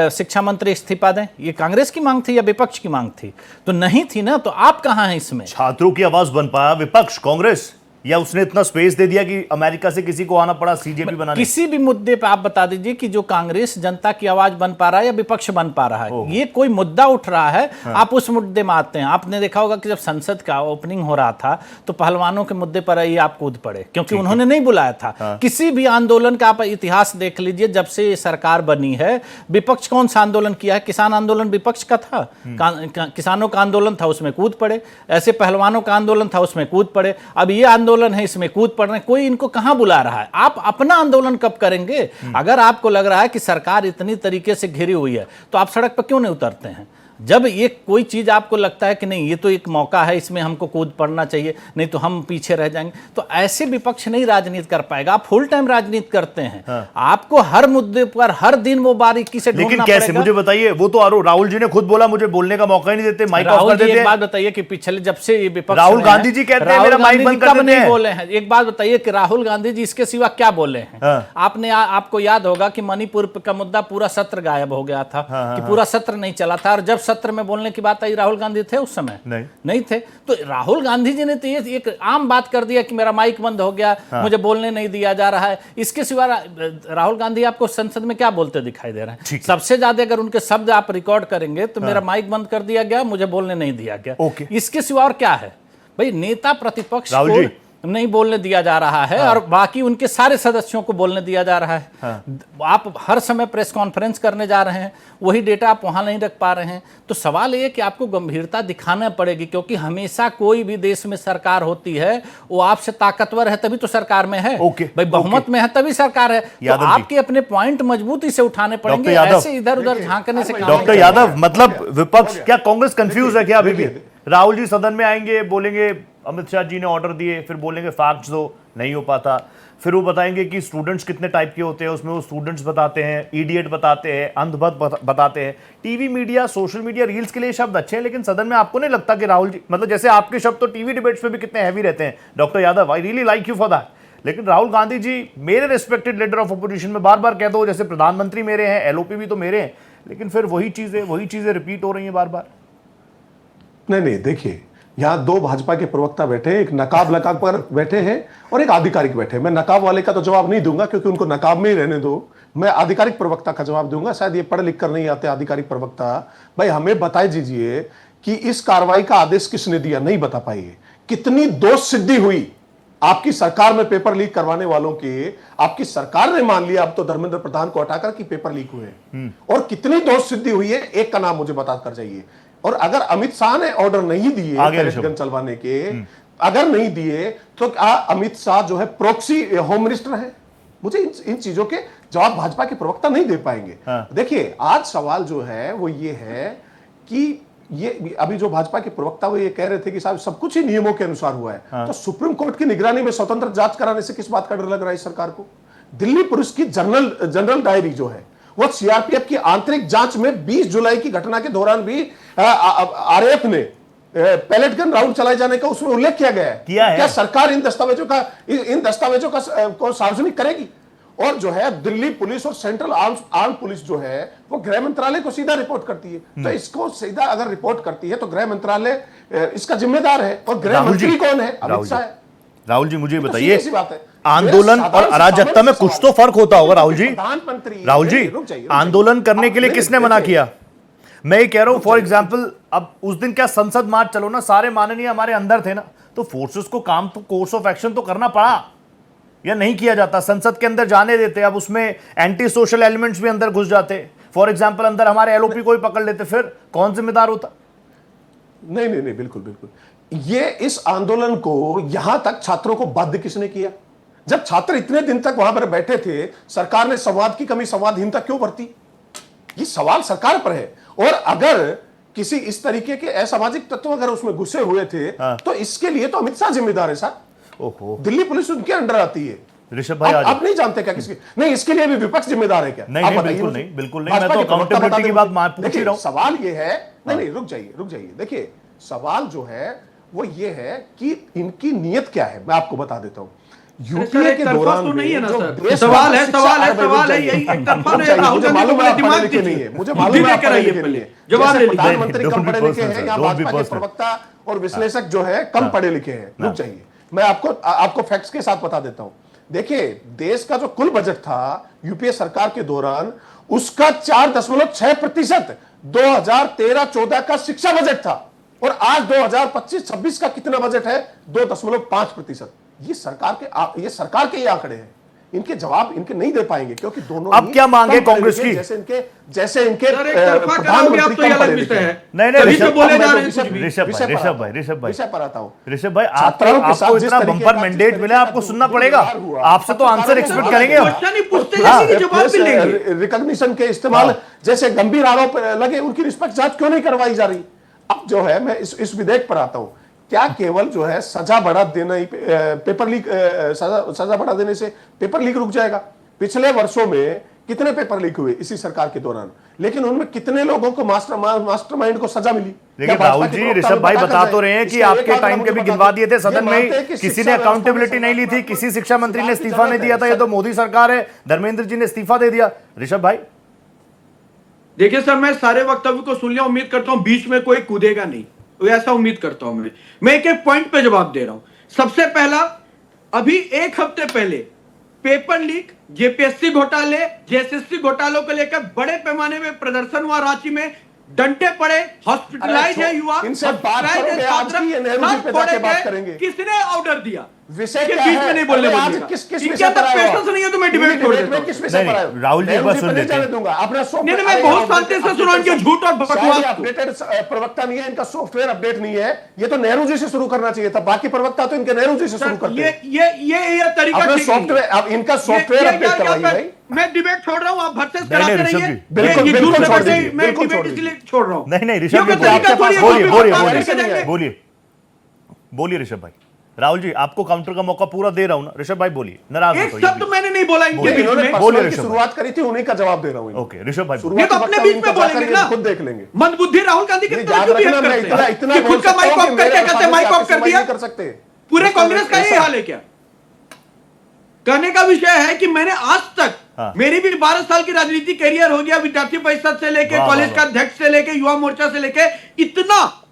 शिक्षा मंत्री इस्तीफा दें? ये कांग्रेस की मांग थी या विपक्ष की मांग थी? तो नहीं थी ना। तो आप कहां हैं इसमें? छात्रों की आवाज बन पाया विपक्ष, कांग्रेस, या उसने इतना स्पेस दे दिया कि अमेरिका से किसी को आना पड़ा सीजेपी बनाने? किसी भी मुद्दे पे आप बता दीजिए कि जो कांग्रेस जनता की आवाज बन पा रहा है या विपक्ष बन पा रहा है। ये कोई मुद्दा उठ रहा है, आप उस मुद्दे में आते हैं। आपने देखा होगा कि जब संसद का ओपनिंग हो रहा था तो पहलवानों के मुद्दे पर ये आप कूद पड़े, क्योंकि उन्होंने नहीं बुलाया था। किसी भी आंदोलन का आप इतिहास देख लीजिए, जब से ये सरकार बनी है, विपक्ष कौन सा आंदोलन किया है? किसान आंदोलन विपक्ष का था, किसानों का आंदोलन था, उसमें कूद पड़े। ऐसे पहलवानों का आंदोलन था, उसमें कूद पड़े। अब ये आंदोलन है, इसमें कूद पड़ रहे हैं। कोई इनको कहां बुला रहा है? आप अपना आंदोलन कब करेंगे? अगर आपको लग रहा है कि सरकार इतनी तरीके से घिरी हुई है तो आप सड़क पर क्यों नहीं उतरते हैं? जब ये कोई चीज आपको लगता है कि नहीं ये तो एक मौका है, इसमें हमको कूद पड़ना चाहिए, नहीं तो हम पीछे रह जाएंगे, तो ऐसे विपक्ष नहीं राजनीति कर पाएगा। आप फुल टाइम राजनीति करते हैं। आपको हर मुद्दे पर हर दिन वो बारीकी से ढूंढना लेकिन कैसे? पड़ेगा। मुझे बताइए। वो तो राहुल जी ने खुद बोला मुझे बोलने का मौका ही नहीं देते, माइक ऑफ राहुल कर जी, देते एक हैं। बात बताइए कि पिछले जब से ये विपक्ष राहुल में गांधी जी कहते हैं राहुल मेरा माइक गांधी बंद जी कर कब देते नहीं हैं। बोले हैं? एक बात बताइए कि राहुल गांधी जी इसके सिवा क्या बोले हैं? आपको याद होगा कि मणिपुर का मुद्दा पूरा सत्र गायब हो गया था, कि पूरा सत्र नहीं चला था, और जब सत्र में बोलने की बात आई राहुल गांधी थे उस समय? नहीं थे। तो राहुल गांधी जी ने तो ये एक आम बात कर दिया कि मेरा माइक बंद हो गया, मुझे बोलने नहीं दिया जा रहा है। इसके सिवा राहुल गांधी आपको संसद में क्या बोलते दिखाई दे रहे हैं? सबसे ज्यादा अगर उनके शब्द आप रिकॉर्ड करेंगे तो मेरा माइक बंद कर दिया गया, मुझे बोलने नहीं दिया गया। इसके सिवा और क्या है? भाई नेता प्रतिपक्ष को नहीं बोलने दिया जा रहा है और बाकी उनके सारे सदस्यों को बोलने दिया जा रहा है। आप हर समय प्रेस कॉन्फ्रेंस करने जा रहे हैं, वही डेटा आप वहां नहीं रख पा रहे हैं। तो सवाल ये कि आपको गंभीरता दिखाना पड़ेगी, क्योंकि हमेशा कोई भी देश में सरकार होती है वो आपसे ताकतवर है तभी तो सरकार में है। भाई बहुमत में है तभी सरकार है। तो आपके अपने पॉइंट मजबूती से उठाने पड़ेंगे, ऐसे इधर उधर झांकने से। डॉक्टर यादव, मतलब विपक्ष क्या कांग्रेस कंफ्यूज है क्या अभी भी? राहुल जी सदन में आएंगे, बोलेंगे अमित शाह जी ने ऑर्डर दिए, फिर बोलेंगे फैक्ट्स दो, नहीं हो पाता। फिर वो बताएंगे कि स्टूडेंट्स कितने टाइप के होते हैं, उसमें वो स्टूडेंट्स बताते हैं, इडियट बताते हैं, अंधभक्त बताते हैं। TV media, social media, reels के लिए शब्द अच्छे हैं, लेकिन सदन में आपको नहीं लगता कि राहुल जी, मतलब जैसे आपके शब्द तो टीवी डिबेट्स पे भी कितने हैवी रहते हैं doctor Yadav, I really like you for that. लेकिन राहुल गांधी जी मेरे रिस्पेक्टेड लीडर ऑफ अपोजिशन में बार बार कहते हो, जैसे प्रधानमंत्री मेरे हैं, एलओपी भी तो मेरे हैं, लेकिन फिर वही चीजें रिपीट हो रही हैं बार बार। नहीं, देखिए यहाँ दो भाजपा के प्रवक्ता बैठे हैं, एक नकाब लगा पर बैठे हैं और एक आधिकारिक बैठे हैं। मैं नकाब वाले का तो जवाब नहीं दूंगा क्योंकि उनको नकाब में ही रहने दो। मैं आधिकारिक प्रवक्ता का जवाब दूंगा। शायद ये पढ़ लिख कर नहीं आते आधिकारिक प्रवक्ता। भाई हमें बताए दीजिए कि इस कार्रवाई का आदेश किसने दिया, नहीं बता पाइए। कितनी दोष सिद्धि हुई आपकी सरकार में पेपर लीक करवाने वालों के? आपकी सरकार ने मान लिया अब तो धर्मेंद्र प्रधान को हटाकर कि पेपर लीक हुए, और कितनी दोष सिद्धि हुई है एक का नाम मुझे बता कर जाइए। और अगर अमित शाह ने ऑर्डर नहीं दिए गन चलवाने के, अगर नहीं दिए तो अमित शाह जो है प्रॉक्सी होम मिनिस्टर है? मुझे इन चीजों के जवाब भाजपा के प्रवक्ता नहीं दे पाएंगे। देखिए आज सवाल जो है वो ये है कि ये अभी जो भाजपा के प्रवक्ता वो ये कह रहे थे कि साहब सब कुछ ही नियमों के अनुसार हुआ है। तो सुप्रीम कोर्ट की निगरानी में स्वतंत्र जांच कराने से किस बात का डर लग रहा है सरकार को? दिल्ली पुलिस की जनरल डायरी जो है वो सीआरपीएफ की आंतरिक जांच में 20 जुलाई की घटना के दौरान भी आरएएफ ने पैलेट गन राउंड चलाए जाने का उसमें उल्लेख किया गया है। क्या सरकार इन दस्तावेजों को सार्वजनिक करेगी? और जो है दिल्ली पुलिस और सेंट्रल आर्म पुलिस जो है वो गृह मंत्रालय को सीधा रिपोर्ट करती है। तो इसको सीधा अगर रिपोर्ट करती है तो गृह मंत्रालय इसका जिम्मेदार है। और गृह मंत्री कौन है? अमित शाह है। राहुल जी मुझे तो बताइए, सीधी सी बात है। आंदोलन और अराजकता में कुछ तो फर्क होता होगा राहुल जी। प्रधानमंत्री राहुल जी, आंदोलन करने के लिए किसने मना किया? मैं ये कह रहा हूं फॉर एग्जाम्पल, अब उस दिन क्या संसद मार्च चलो ना, सारे माननीय हमारे अंदर थे ना, तो फोर्सेस को काम तो कोर्स ऑफ एक्शन तो करना पड़ा या नहीं किया जाता? संसद के अंदर जाने देते, अब उसमें एंटी सोशल एलिमेंट्स भी अंदर घुस जाते। फॉर एग्जाम्पल अंदर हमारे एलओपी को ही पकड़ लेते, फिर कौन जिम्मेदार होता? नहीं, बिल्कुल बिल्कुल। ये इस आंदोलन को यहां तक छात्रों को बाध्य किसने किया? जब छात्र इतने दिन तक वहां पर बैठे थे, सरकार ने संवाद की कमी, संवादहीनता क्यों बरती? ये सवाल सरकार पर है। और अगर किसी इस तरीके के असामाजिक तत्व अगर उसमें घुसे हुए थे तो इसके लिए तो अमित शाह जिम्मेदार है साहब। ओहो, दिल्ली पुलिस उनके अंडर आती है। ऋषभ भाई आप नहीं जानते क्या किसके? नहीं, इसके लिए भी विपक्ष जिम्मेदार है क्या? नहीं, आप नहीं, बताइए बिल्कुल मुझे। नहीं, बिल्कुल नहीं। मैं भाजपा तो के प्रवक्ता अकाउंटेबिलिटी बता की बात पूछ ही देखिए, रहा हूं। सवाल ये है, नहीं, रुक जाइए। देखिए, सवाल जो है वो ये है कि इनकी नीयत क्या है। मैं आपको बता देता हूं। यूपीए के दौरान तो नहीं है ना जो सर। देश सवाल का है, शिक्षा- सवाल है, अरे भाई, सवाल है, रुक यही जाइए। एक तरफा रुक नहीं, जाइए, राहुल मुझे गांधी मालूम को है आप दिमाग पढ़े लिखे दीजिए। नहीं है, मुझे बुद्धि मालूम है आप लेकर पढ़े आइए लिखे पहले। नहीं है। जवाब जैसे ले लीजिए। प्रधानमंत्री Don't कम be पढ़े लिखे personal, हैं sir. या Don't be भाजपा के personal. प्रवक्ता और विश्लेषक जो है कम पढ़े लिखे हैं। रुक जाइए, मैं आपको फैक्ट्स के साथ बता देता हूं। देखिए, देश का जो कुल बजट था यूपीए सरकार के दौरान, उसका 4.6% 2013-14 का शिक्षा बजट था। और आज 2025-26 का कितना बजट है? 2.5%। ये सरकार के ये आंकड़े हैं। इनके जवाब इनके नहीं दे पाएंगे क्योंकि दोनों अब ही क्या मांगे कम पढ़े कांग्रेस लिखे, की? जैसे इनके सर, एक तरफा कराओगे आप तो ये कम अलग पढ़े विषय लिखे है। हैं। नहीं, तभी ऋषभ तो बोले जा रहे हैं विषय- कुछ भी। ऋषभ विषय पर भाई, आता हूं। विषय पर आता हूं। ऋषभ भाई, छात्राओं के साथ आपको जिस इतना तरीके बम्पर का- मैंडेट जिस मिला, तरीके आपको का सुनना जो पड़ेगा। व्यवहार हुआ, आपसे तो आंसर एक्सपेक्ट करेंगे हम। क्वेश्चन ही पूछते हैं, इसी के जवाब भी लेंगे। रिकॉग्निशन के इस्तेमाल जैसे गंभीर आरोप लगे, उनकी निष्पक्ष जांच क्यों नहीं करवाई जा रही? अब जो है मैं इस विधेयक पर आता हूं। क्या केवल जो है सजा बढ़ा देना ही पेपर लीक सजा बढ़ा देने से पेपर लीक रुक जाएगा? पिछले वर्षों में कितने पेपर लीक हुए इसी सरकार के दौरान, लेकिन उनमें कितने लोगों को मास्टरमाइंड को सजा मिली? लेकिन राहुल जी, ऋषभ भाई बता तो रहे हैं कि आपके टाइम के भी गिनवा दिए थे सदन में, किसी ने अकाउंटेबिलिटी नहीं ली थी, किसी शिक्षा मंत्री ने इस्तीफा नहीं दिया था। ये तो मोदी सरकार है, धर्मेंद्र जी ने इस्तीफा दे दिया। ऋषभ भाई देखिए सर, मैं सारे वक्तव्य को सुन लिया, उम्मीद करता हूं बीच में कोई कूदेगा नहीं, ऐसा उम्मीद करता हूं। मैं एक एक पॉइंट पे जवाब दे रहा हूं। सबसे पहला, अभी एक हफ्ते पहले पेपर लीक, जेपीएससी घोटाले, जेएसएससी घोटालों को लेकर बड़े पैमाने में प्रदर्शन हुआ रांची में, डंडे पड़े, हॉस्पिटलाइज है युवा, इनसे बात करोगे आज की, ये नेहरू जी पे जाके बात करेंगे। किसने ऑर्डर दिया? विषय के क्या बीच है? में नहीं बोलने अरे आज बोलिएगा। किस इनके विषय अंदर पर आए हो? पेशेंस नहीं है तो मैं डिबेट छोड़ देता हूं। किस विषय पर आए हो? राहुल जी एक बार सुन लेते हैं। दूंगा अपना नहीं, मैं बहुत शांति से सुना इनके झूठ और बकवास को। अपडेटेड प्रवक्ता नहीं है, इनका सॉफ्टवेयर अपडेट नहीं है। ये तो नेहरू जी से शुरू करना चाहिए था, बाकी प्रवक्ता तो इनके नेहरू जी से शुरू करते हैं। ये तरीका अपना ठीक नहीं है। सॉफ्टवेयर, अब इनका सॉफ्टवेयर अपडेट करवाइए भाई। मैं डिबेट छोड़ रहा हूं, आप भर्सेस नहीं, कराते नहीं, ऋषभ रहिए। जी, बिल्कुल, ये बिल्कुल झूठ छोड़ से दीजिए, मैं बिल्कुल डिबेट छोड़ इसलिए छोड़ रहा हूं। नहीं, ऋषभ ये जी कोई तरीका थोड़ी है, बोलिए, कोई बोलिए, बात बोलिए, करके जाएंगे। बोलिए ऋषभ भाई। राहुल जी, आपको काउंटर का मौका पूरा दे रहा हूं ना। ऋषभ भाई बोलिए, नाराज मत एक होइए। शब्द मैंने नहीं बोला इनके बीच इन्होंने में। बोलिए पर्सनल की ऋषभ शुरुआत करी थी, उन्हीं का जवाब दे रहा हूं। ओके ऋषभ भाई, ये तो अपने बीच में बोलेंगे ना, खुद देख लेंगे। मंदबुद्धि राहुल गांधी की नहीं, तरह याद क्यों बिहेव रखना, मैं करते हैं? इतना कि खुद का माइक ऑफ करके कहते हैं माइक ऑफ कर दिया। कर सकते हैं। पूरे कांग्रेस का यही हाल है क्या? कहने का विषय है कि मैंने आज तक, मेरी भी 12 साल की राजनीति कैरियर हो गया, विद्यार्थी परिषद से लेके, कॉलेज का अध्यक्ष से लेके, युवा मोर्चा से लेके,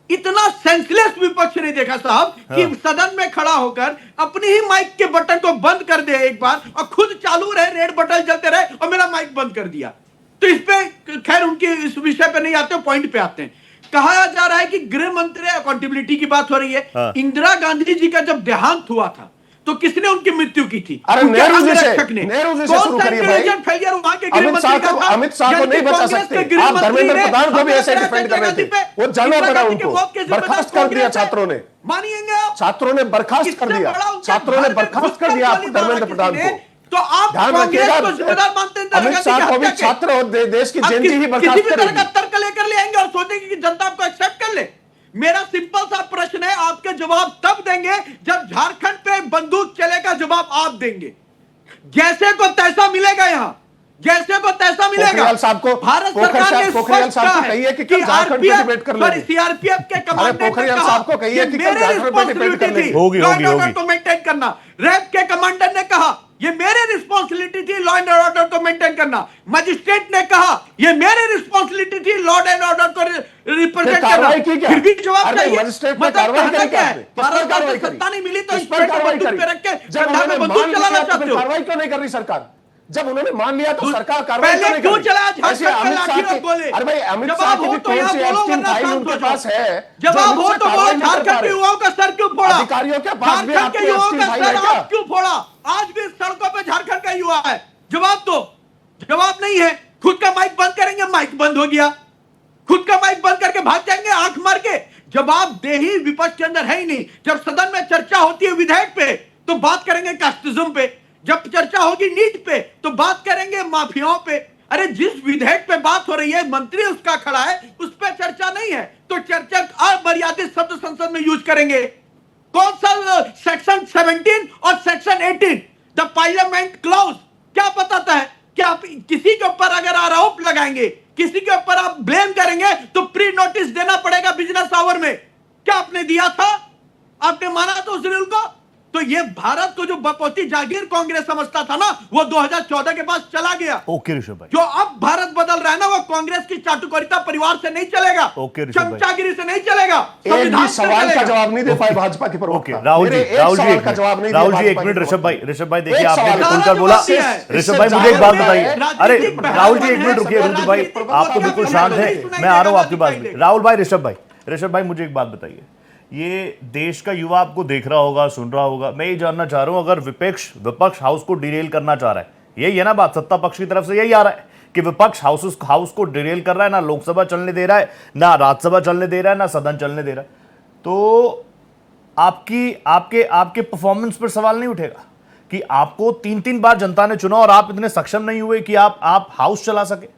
इतना सेंसलेस विपक्ष नहीं देखा साहब कि सदन में खड़ा होकर अपनी ही माइक के बटन को बंद कर दे एक बार और खुद चालू रहे, रेड बटन जलते रहे और मेरा माइक बंद कर दिया। तो इस पे खैर उनके इस विषय पे नहीं आते, पॉइंट पे आते हैं। कहा जा रहा है कि गृह मंत्री, अकाउंटेबिलिटी की बात हो रही है। इंदिरा गांधी जी का जब देहांत हुआ था तो किसने उनकी मृत्यु की थी? अरे उनके नेहरू जी से, अंगरक्षक ने। नेहरू जी से कौन शुरू सा करिए भाई। इंटेलिजेंट फेलियर वहां के गृह मंत्री का था? अमित शाह को नहीं बचा सकते। आप धर्मेंद्र प्रधान को भी ऐसे डिफेंड कर रहे थे, वो जाना पड़ा उनको, बर्खास्त कर दिया छात्रों ने। मानिएंगे आप? छात्रों ने बर्खास्त कर दिया, छात्रों ने बर्खास्त कर दिया धर्मेंद्र प्रधान को। तो आप ध्यान कांग्रेस रखिएगा, को जिम्मेदार मानते हैं? अमित शाह को भी छात्र और देश की जनता ही बर्खास्त किसी भी तरह करेगी। का तर्क लेकर ले आएंगे और सोचेंगे कि जनता आपको एक्सेप्ट कर ले। मेरा सिंपल सा प्रश्न है, आपके जवाब तब देंगे जब झारखंड पे बंदूक चलेगा, जवाब आप देंगे। जैसे को तैसा मिलेगा, यहां जैसे को तैसा मिलेगा। पोखरियाल साहब को, भारत सरकार ने पोखरियाल साहब को कहिए कि कल झारखंड पे डिबेट कर लेंगे। सीआरपीएफ के कमांडेंट ने पोखरियाल कहा साहब को कहिए कि कल मेरी झारखंड पे डिबेट कर रिस्पांसिबिलिटी लेंगे। थी होगी, लॉ एंड होगी, ऑर्डर होगी। को मेंटेन करना। रैप के कमांडर ने कहा ये मेरी रिस्पॉन्सिबिलिटी थी लॉ एंड ऑर्डर को मेंटेन करना। मजिस्ट्रेट ने कहा ये मेरी रिस्पॉन्सिबिलिटी थी लॉ एंड ऑर्डर को रिप्रेजेंट करना। कार्रवाई की क्या? फिर भी जवाब अरे चाहिए। मजिस्ट्रेट ने मतलब कार्रवाई कहना करी क्या क्या है? आपने? किस पर भारत कार्रवाई का करी? सत्ता नहीं मिली तो किस इस पर पर कार्रवाई बंदूक करी? पे रख के जब कंधा में उन्होंने बंदूक मान चलाना लिया तो चाहते फिर हो। कार्रवाई क्यों नहीं कर रही सरकार? जब उन्होंने मान लिया तो सरकार कार्रवाई पहले क्यों नहीं कर क्यों रही? चला ऐसे झारखंड में अमित शाह लाठी की- और बोले? अरे भाई अमित शाह जवाब की हो भी तो कौन यहाँ सी बोलो एक्टिव वरना फाइल शांत उनके हो जाओ। पास है? जो जवाब अमित हो शाह तो कार्रवाई बोलो नहीं कर पा झारखंड के रहे? युवाओं का सर क्यों फोड़ा? अधिकारियों के पास भी झारखंड के आपकी युवाओं एक्टिव का फाइल सर है क्या? आप क्यों फोड़ा? आज भी सड़कों पे झारखंड का युवा है। जवाब दो। जवाब नहीं है। खुद का माइक बंद करेंगे, माइक बंद हो गया। खुद का माइक बंद करके भाग जाएंगे आंख मार के। जवाबदेही विपक्ष के अंदर है ही नहीं। जब सदन में चर्चा होती है विधेयक पे तो बात करेंगे कास्टिज्म पे, जब चर्चा होगी नीट पे तो बात करेंगे माफियाओं पे। अरे जिस विधेयक पे बात हो रही है मंत्री उसका खड़ा है, उस पर चर्चा नहीं है तो चर्चा अमर्यादित शब्द संसद में यूज करेंगे। कौन सा सेक्शन 17 और सेक्शन 18 द पार्लियामेंट क्लॉज क्या बताता है कि आप किसी के ऊपर अगर आरोप लगाएंगे, किसी के ऊपर आप ब्लेम करेंगे तो प्री नोटिस देना पड़ेगा बिजनेस आवर में। क्या आपने दिया था? आपने माना तो उस रूल को? तो ये भारत को जो बपौती जागीर कांग्रेस समझता था ना, वो 2014 के बाद चला गया। ओके ऋषभ भाई, जो अब भारत बदल रहा है ना, वो कांग्रेस की चाटुकारिता परिवार से नहीं चलेगा, ओके ऋषभ भाई। चमचागिरी से नहीं चलेगा, एक भी संविधान से सवाल का चलेगा। जवाब नहीं दे पाए भाजपा के ओके प्रवक्ता। राहुल जी, मेरे एक राहुल जी सवाल एक का जवाब नहीं मिनट, राहुल दिया जी एक भाजपा मिनट। के ऋषभ भाई, प्रवक्ता। ऋषभ भाई देखिए एक आपने सवाल जो का खुलकर जवाब बोला, दिया है। ऋषभ भाई मुझे एक बात बताइए। अरे राजनीतिक राहुल जी एक बहस मिनट रुकिए, है, रुद्र भाई राजनीतिक आप तो बिल्कुल बहस शांत है, है, मैं आ रहा हूँ आपके पास में। राहुल भाई, ऋषभ भाई मुझे एक बात बताइए, ये देश का युवा आपको देख रहा होगा, सुन रहा होगा, मैं ये जानना चाह रहा हूं, अगर विपक्ष हाउस को डिरेल करना चाह रहा है, यही है ना बात, सत्ता पक्ष की तरफ से यही आ रहा है कि विपक्ष हाउस को डिरेल कर रहा है, ना लोकसभा चलने दे रहा है, ना राज्यसभा चलने दे रहा है, ना सदन चलने दे रहा है, तो आपके परफॉर्मेंस पर सवाल नहीं उठेगा कि आपको 3 बार जनता ने चुना और आप इतने सक्षम नहीं हुए कि आप हाउस चला सके?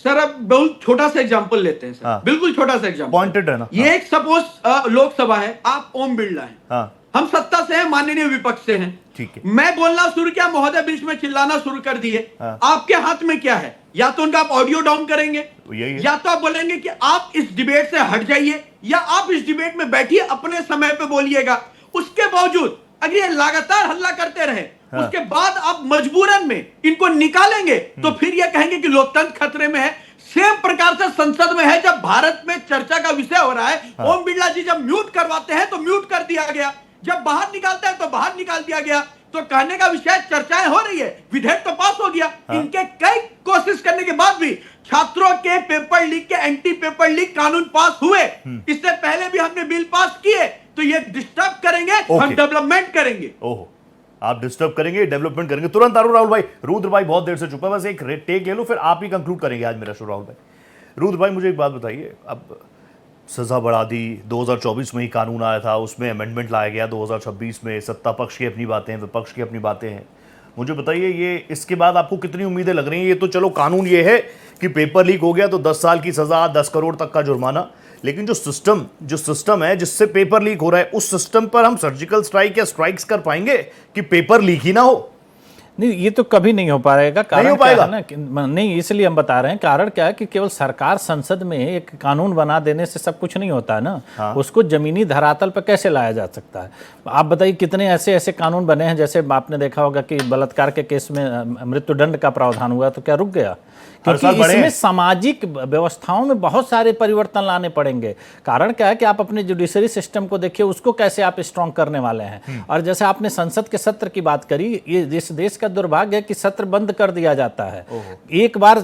सर अब बहुत छोटा सा एग्जांपल लेते हैं सर। हाँ। बिल्कुल छोटा सा एग्जांपल, पॉइंटेड है ना। ये एक सपोज लोकसभा है, आप ओम बिरला हैं, हाँ हम सत्ता से हैं, माननीय विपक्ष से हैं, ठीक है। मैं बोलना शुरू किया, महोदय बीच में चिल्लाना शुरू कर दिए। हाँ। आपके हाथ में क्या है? या तो उनका आप ऑडियो डाउन करेंगे, यही है। या तो आप बोलेंगे कि आप इस डिबेट से हट जाइए, या आप इस डिबेट में बैठिए, अपने समय पे बोलिएगा। उसके बावजूद अगर ये लगातार हल्ला करते रहे, हाँ। उसके बाद आप मजबूरन में इनको निकालेंगे तो फिर ये कहेंगे कि लोकतंत्र खतरे में है। सेम प्रकार से संसद में है, जब भारत में चर्चा का विषय हो रहा है, ओम बिरला जी जब म्यूट करवाते हैं तो म्यूट कर दिया गया, जब बाहर निकालते हैं तो बाहर निकाल दिया गया। तो कहने का विषय चर्चाएं हो रही है, विधेयक तो पास हो गया। इनके कई कोशिश करने के बाद भी छात्रों के पेपर लीक के एंटी पेपर लीक कानून पास हुए। इससे पहले भी हमने बिल पास किए, तो ये डिस्टर्ब करेंगे, हम डेवलपमेंट करेंगे। ओहो, आप डिस्टर्ब करेंगे, डेवलपमेंट करेंगे। तुरंत आरो राहुल भाई, रुद्र भाई बहुत देर से चुप है, बस एक टेक ले लो, फिर आप ही कंक्लूड करेंगे आज मेरा शो। राहुल भाई, रुद्र भाई मुझे एक बात बताइए, अब सजा बढ़ा दी, 2024 में ही कानून आया था, उसमें अमेंडमेंट लाया गया, 2026 में सत्ता पक्ष की अपनी बातें हैं, विपक्ष की अपनी बातें हैं। मुझे बताइए ये इसके बाद आपको कितनी उम्मीदें लग रही हैं? ये तो चलो कानून ये है कि पेपर लीक हो गया तो 10 साल की सजा, 10 करोड़ तक का जुर्माना, लेकिन जो सिस्टम है जिससे पेपर लीक हो रहा है, उस सिस्टम पर हम सर्जिकल स्ट्राइक या स्ट्राइक्स कर पाएंगे कि पेपर लीक ही ना हो? नहीं, ये तो कभी नहीं हो पाएगा। कारण नहीं हो क्या पाएगा है ना कि नहीं, इसलिए हम बता रहे हैं, कारण क्या है कि केवल सरकार संसद में एक कानून बना देने से सब कुछ नहीं होता है ना। हाँ। उसको जमीनी धरातल पर कैसे लाया जा सकता है? आप बताइए कितने ऐसे कानून बने हैं, जैसे आपने देखा होगा कि बलात्कार के केस में मृत्युदंड का प्रावधान हुआ, तो क्या रुक गया? क्योंकि इसमें सामाजिक व्यवस्थाओं में बहुत सारे परिवर्तन लाने पड़ेंगे। कारण क्या है कि आप अपने जुडिशरी सिस्टम को देखिए, उसको कैसे आप स्ट्रांग करने वाले हैं। और जैसे आपने संसद के सत्र की बात करी, ये इस देश का दुर्भाग्य है कि सत्र बंद कर दिया जाता है। एक बार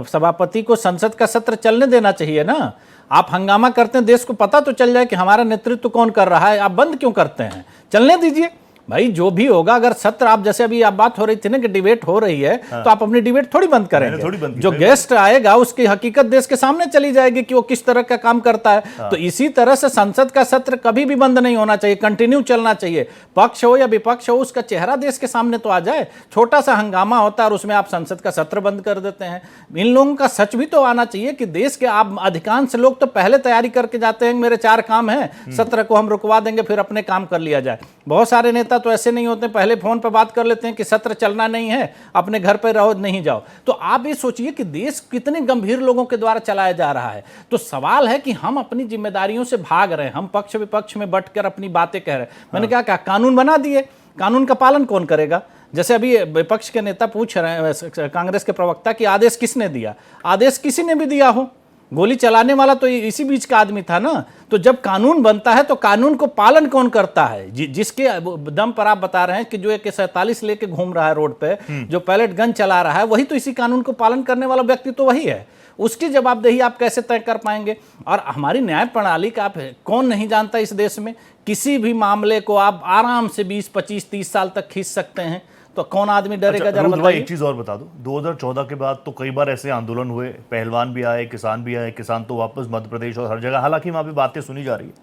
सभापति को संसद का सत्र चलने देना चाहिए ना। आप हंगामा करते हैं, देश को पता तो चल जाए कि हमारा नेतृत्व कौन कर रहा है, आप बंद क्यों करते हैं? चलने दीजिए भाई, जो भी होगा। अगर सत्र, आप जैसे अभी आप बात हो रही थी ना कि डिबेट हो रही है, तो आप अपनी डिबेट थोड़ी बंद करेंगे। जो गेस्ट आएगा उसकी हकीकत देश के सामने चली जाएगी कि वो किस तरह का काम करता है। तो इसी तरह से संसद का सत्र कभी भी बंद नहीं होना चाहिए, कंटिन्यू चलना चाहिए। पक्ष हो या विपक्ष हो, उसका चेहरा देश के सामने तो आ जाए। छोटा सा हंगामा होता है और उसमें आप संसद का सत्र बंद कर देते हैं। इन लोगों का सच भी तो आना चाहिए कि देश के आप अधिकांश लोग तो पहले तैयारी करके जाते हैं, मेरे 4 काम हैं, सत्र को हम रुकवा देंगे, फिर अपने काम कर लिया जाए। बहुत सारे नेता तो ऐसे नहीं होते, पहले फोन पर बात कर लेते हैं कि सत्र चलना नहीं है, अपने घर पर रहो, नहीं जाओ। तो आप ये सोचिए कि देश कितने गंभीर लोगों के द्वारा चलाया जा रहा है। तो सवाल है कि हम अपनी जिम्मेदारियों से भाग रहे हैं, हम पक्ष विपक्ष में बटकर अपनी बातें कह रहे हैं। मैंने क्या कहा, कानून बना दिए, कानून का पालन कौन करेगा? जैसे अभी विपक्ष के नेता पूछ रहे हैं, कांग्रेस के प्रवक्ता, कि आदेश किसने दिया? आदेश किसी ने भी दिया हो, गोली चलाने वाला तो इसी बीच का आदमी था ना। तो जब कानून बनता है तो कानून को पालन कौन करता है? जिसके दम पर आप बता रहे हैं कि जो AK-47 लेके घूम रहा है रोड पे, जो पैलेट गन चला रहा है, वही तो इसी कानून को पालन करने वाला व्यक्ति तो वही है। उसकी जवाबदेही आप कैसे तय कर पाएंगे? और हमारी न्याय प्रणाली का आप कौन नहीं जानता इस देश में? किसी भी मामले को आप आराम से 20, 25, 30 साल तक खींच सकते हैं, तो कौन आदमी डरेगा? जरा बताइए। एक चीज और बता दो, 2014 के बाद तो कई बार ऐसे आंदोलन हुए, पहलवान भी आए, किसान भी आए, किसान तो वापस मध्य प्रदेश और हर जगह, हालांकि वहां भी बातें सुनी जा रही है।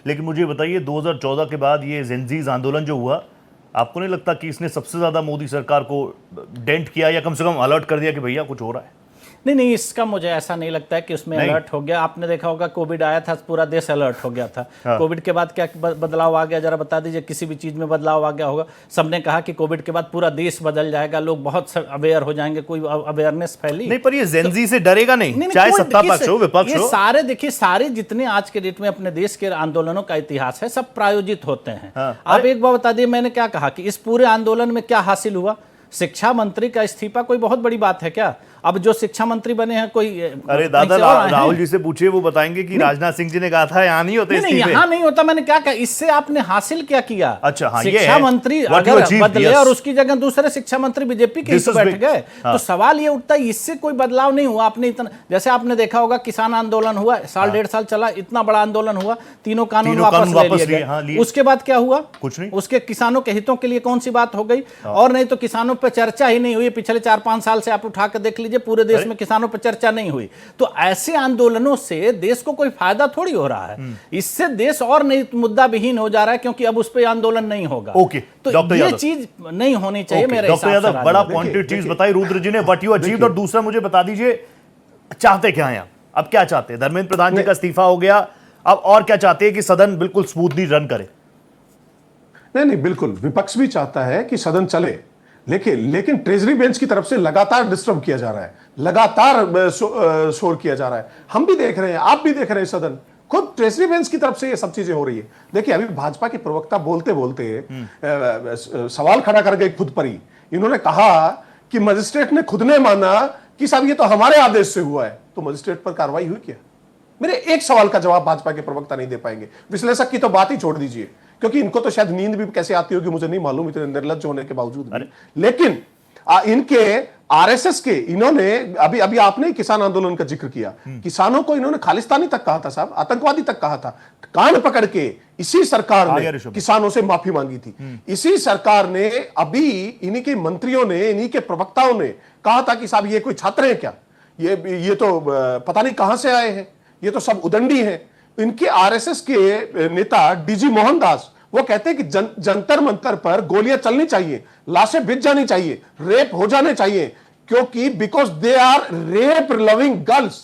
लेकिन मुझे बताइए, 2014 के बाद ये जेनजीज आंदोलन जो हुआ, आपको नहीं लगता कि इसने सबसे ज्यादा मोदी सरकार को डेंट किया, या कम से कम अलर्ट कर दिया कि भैया कुछ हो रहा है? नहीं, इसका मुझे ऐसा नहीं लगता है कि उसमें अलर्ट हो गया। आपने देखा होगा कोविड आया था, पूरा देश अलर्ट हो गया था। कोविड के बाद क्या बदलाव आ गया, जरा बता दीजिए। किसी भी चीज में बदलाव आ गया होगा? सबने कहा कि कोविड के बाद पूरा देश बदल जाएगा, लोग बहुत अवेयर हो जाएंगे, कोई अवेयरनेस फैली नहीं। पर ये जेनजी से डरेगा नहीं, चाहे सत्ता पक्ष हो विपक्ष हो। सारे देखिए, सारे जितने आज के डेट में अपने देश के आंदोलनों का इतिहास है, सब प्रायोजित होते हैं। आप एक बार बता दिए, मैंने क्या कहा कि इस पूरे आंदोलन में क्या हासिल हुआ? शिक्षा मंत्री का इस्तीफा कोई बहुत बड़ी बात है क्या? अब जो शिक्षा मंत्री बने हैं कोई, अरे दादा, राहुल जी से पूछिए, वो बताएंगे कि राजनाथ सिंह जी ने कहा था यहाँ नहीं होते। नहीं, यहाँ नहीं होता। मैंने क्या कहा, इससे आपने हासिल क्या किया? अच्छा, हाँ, शिक्षा मंत्री अगर बदले और उसकी जगह दूसरे शिक्षा मंत्री बीजेपी के ही बैठ गए, तो सवाल ये उठता है, इससे कोई बदलाव नहीं हुआ। आपने इतना, जैसे आपने देखा होगा, किसान आंदोलन हुआ, साल 1.5 साल चला, इतना बड़ा आंदोलन हुआ, तीनों कानून वापस ले लिए गए। उसके बाद क्या हुआ? कुछ नहीं। उसके किसानों के हितों के लिए कौन सी बात हो गई? और नहीं तो किसानों पर चर्चा ही नहीं हुई। पिछले 4-5 साल से आप उठा कर देख लीजिए, पूरे देश में किसानों पर चर्चा नहीं हुई। तो ऐसे आंदोलनों से देश को कोई फायदा थोड़ी हो रहा है। इससे देश और नहीं मुद्दा विहीन हो जा रहा है, क्योंकि अब उस पर आंदोलन नहीं होगा। ओके, तो ये चीज नहीं होनी चाहिए मेरे हिसाब से। डॉक्टर यादव, बड़ा पॉइंटेड चीज बताई रुद्र जी ने, व्हाट यू अचीव्ड। और दूसरा मुझे बता दीजिए, चाहते क्या हैं अब क्या चाहते हैं? धर्मेंद्र प्रधान जी का इस्तीफा हो गया, अब और क्या चाहते हैं? कि सदन बिल्कुल स्मूथली रन करे? नहीं, बिल्कुल विपक्ष भी चाहता है कि सदन चले, लेकिन ट्रेजरी बेंच की तरफ से लगातार डिस्टर्ब किया जा रहा है, लगातार शोर किया जा रहा है। हम भी देख रहे हैं, आप भी देख रहे हैं, सदन खुद ट्रेजरी बेंच की तरफ से ये सब चीजें हो रही है। देखिए, अभी भाजपा के प्रवक्ता बोलते बोलते सवाल खड़ा कर गए खुद पर ही। इन्होंने कहा कि मजिस्ट्रेट ने खुद ने माना कि साहब ये तो हमारे आदेश से हुआ है। तो मजिस्ट्रेट पर कार्रवाई हुई क्या? मेरे एक सवाल का जवाब भाजपा के प्रवक्ता नहीं दे पाएंगे। विश्लेषक की तो बात ही छोड़ दीजिए, क्योंकि इनको तो शायद नींद भी कैसे आती होगी मुझे नहीं मालूम, इतने निर्लज्ज होने के बावजूद भी। लेकिन इनके आरएसएस के, इन्होंने अभी आपने किसान आंदोलन का जिक्र किया, किसानों को इन्होंने खालिस्तानी तक कहा था साहब, आतंकवादी तक कहा था। कान पकड़ के इसी सरकार ने किसानों से माफी मांगी थी। इसी सरकार ने, अभी इन्हीं के मंत्रियों ने, इन्हीं के प्रवक्ताओं ने कहा था कि साहब ये कोई छात्र है क्या? ये तो पता नहीं कहां से आए हैं, ये तो सब उदंडी हैं। इनके आरएसएस के नेता डीजी मोहनदास, वो कहते हैं कि जंतर मंतर पर गोलियां चलनी चाहिए, लाशें बिछ जानी चाहिए, रेप हो जाने चाहिए, क्योंकि because they are rape loving girls.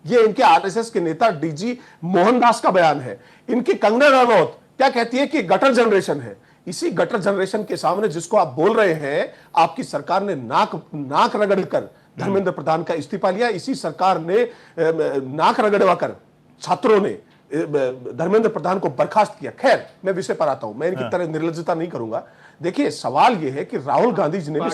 ये इनके आरएसएस के नेता डीजी मोहनदास का बयान है। इनकी कंगना रनौत क्या कहती है कि गटर जनरेशन है। इसी गटर जनरेशन के सामने जिसको आप बोल रहे हैं, आपकी सरकार ने नाक रगड़कर धर्मेंद्र प्रधान का इस्तीफा लिया। इसी सरकार ने नाक रगड़वाकर छात्रों ने धर्मेंद्र प्रधान को बर्खास्त किया। खैर, मैं विषय पर आता हूं, मैं इनकी तरह निर्लज्जता नहीं करूंगा। देखिए, सवाल यह है कि राहुल गांधी जी ने भी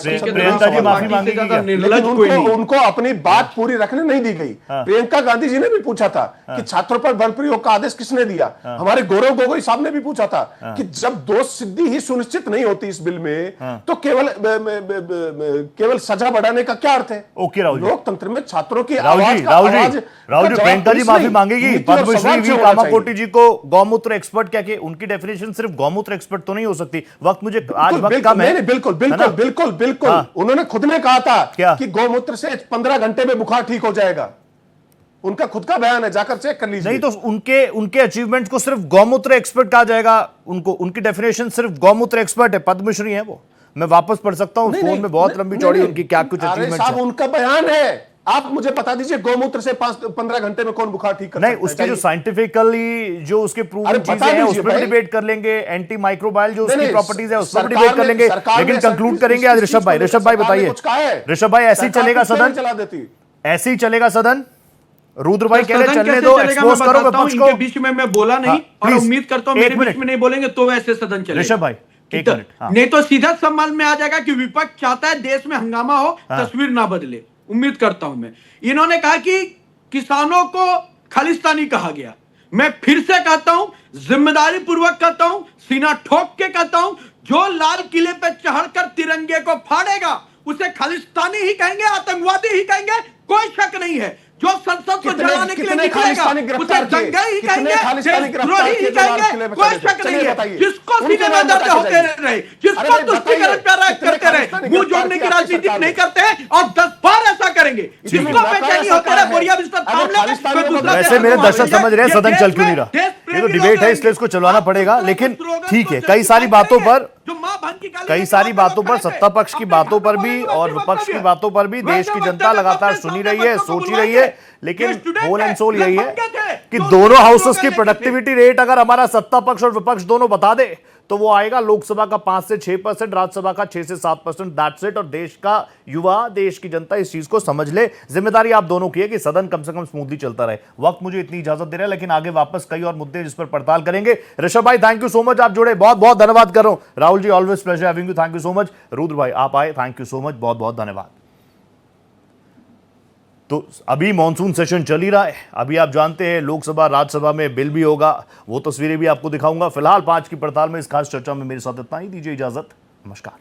उनको अपनी बात पूरी रखने नहीं दी गई। प्रियंका गांधी जी ने भी पूछा था कि छात्रों पर बल प्रयोग का आदेश किसने दिया। हमारे गौरव गोगोई साहब ने भी पूछा था कि जब दोष सिद्धि ही सुनिश्चित नहीं होती इस बिल में, तो केवल सजा बढ़ाने का क्या अर्थ है? लोकतंत्र में छात्रों की आवाज, प्रियंका जी माफी मांगेगी। पद्मश्री कामाकोटी जी को गौमूत्र एक्सपर्ट क्या कि उनकी डेफिनेशन सिर्फ गौमूत्र एक्सपर्ट तो नहीं हो सकती। वक्त मुझे आज वक्त कम है। बिल्कुल। उन्होंने खुद ने कहा था कि गौमूत्र से 15 घंटे में बुखार ठीक हो जाएगा। उनका खुद का बयान है, जाकर चेक कर लीजिए। नहीं तो उनके अचीवमेंट को सिर्फ गौमूत्र एक्सपर्ट कहा जाएगा? उनकी डेफिनेशन सिर्फ गौमूत्र एक्सपर्ट है, पद्मश्री है वो। मैं वापस पढ़ सकता हूं, फोन में बहुत लंबी चौड़ी उनकी क्या कुछ अचीवमेंट है। उनका बयान है, आप मुझे बता दीजिए गौमूत्र से 15 घंटे में कौन बुखार ठीक कर नहीं, उसके जो साइंटिफिकली जो उसके प्रूवन चीजें हैं उस पर डिबेट कर लेंगे। एंटी माइक्रोबायल जो उसकी प्रॉपर्टीज है उस पर डिबेट कर लेंगे। लेकिन कंक्लूड करेंगे आज ऋषभ भाई बताइए, ऋषभ भाई ऐसे ही चलेगा सदन? ऐसे ही चलेगा सदन? रुद्र भाई कह रहे चलने दो, एक्सपोज करो विपक्ष को। बीच में मैं बोला नहीं, और उम्मीद करता हूं मेरे बीच में नहीं बोलेंगे तो वैसे सदन चलेगा। ऋषभ भाई, एक मिनट, हाँ। नहीं तो सीधा सवाल में आ जाएगा कि विपक्ष चाहता है देश में हंगामा हो, तस्वीर ना बदले। उम्मीद करता हूं मैं। इन्होंने कहा कि किसानों को खालिस्तानी कहा गया। मैं फिर से कहता हूं, जिम्मेदारी पूर्वक कहता हूं, सीना ठोक के कहता हूं, जो लाल किले पे चढ़कर तिरंगे को फाड़ेगा उसे खालिस्तानी ही कहेंगे, आतंकवादी ही कहेंगे, कोई शक नहीं है। जो संसद को जलाने के लिए निकलेगा उसे दंगाई ही कहेंगे, देशद्रोही ही कहेंगे, कोई शक नहीं है। जिसको सीने में दर्द होते रहे, जिसको तुष्टीकरण करते रहे, मुंह जोड़ने की राजनीति नहीं करते हैं और 10 बार ऐसा करेंगे। जिसको बेचैनी होते रहे, बोरिया बिस्तर थाम ले। वैसे मेरे दर्शक समझ रहे हैं सदन चल क्यों नहीं रहा, ये तो डिबेट है इसलिए इसको चलवाना पड़ेगा। लेकिन ठीक है, कई सारी बातों पर सत्ता पक्ष की बातों पर भी और विपक्ष की बातों पर भी देश की जनता लगातार सुनी रही है, सोची रही है। लेकिन होल एंड सोल यही है कि दोनों हाउसेस की प्रोडक्टिविटी रेट अगर हमारा सत्ता पक्ष और विपक्ष दोनों बता दे तो वो आएगा लोकसभा का 5 से 6%, राज्यसभा का 6 से 7%। That's it. और देश का युवा, देश की जनता इस चीज को समझ ले। जिम्मेदारी आप दोनों की है कि सदन कम से कम स्मूथली चलता रहे। वक्त मुझे इतनी इजाजत दे रहा है, लेकिन आगे वापस कई और मुद्दे जिस पर पड़ताल करेंगे। ऋषभ भाई, थैंक यू सो मच, आप जुड़े, बहुत बहुत धन्यवाद कर रहा हूं। Rahul ji, always pleasure having you, thank you so much. Rudra भाई, आप आए, थैंक यू सो मच, बहुत बहुत धन्यवाद। तो अभी मॉनसून सेशन चल ही रहा है। अभी आप जानते हैं लोकसभा राज्यसभा में बिल भी होगा, वो तस्वीरें भी आपको दिखाऊंगा। फिलहाल 5 की पड़ताल में इस खास चर्चा में मेरे साथ इतना ही। दीजिए इजाजत, नमस्कार।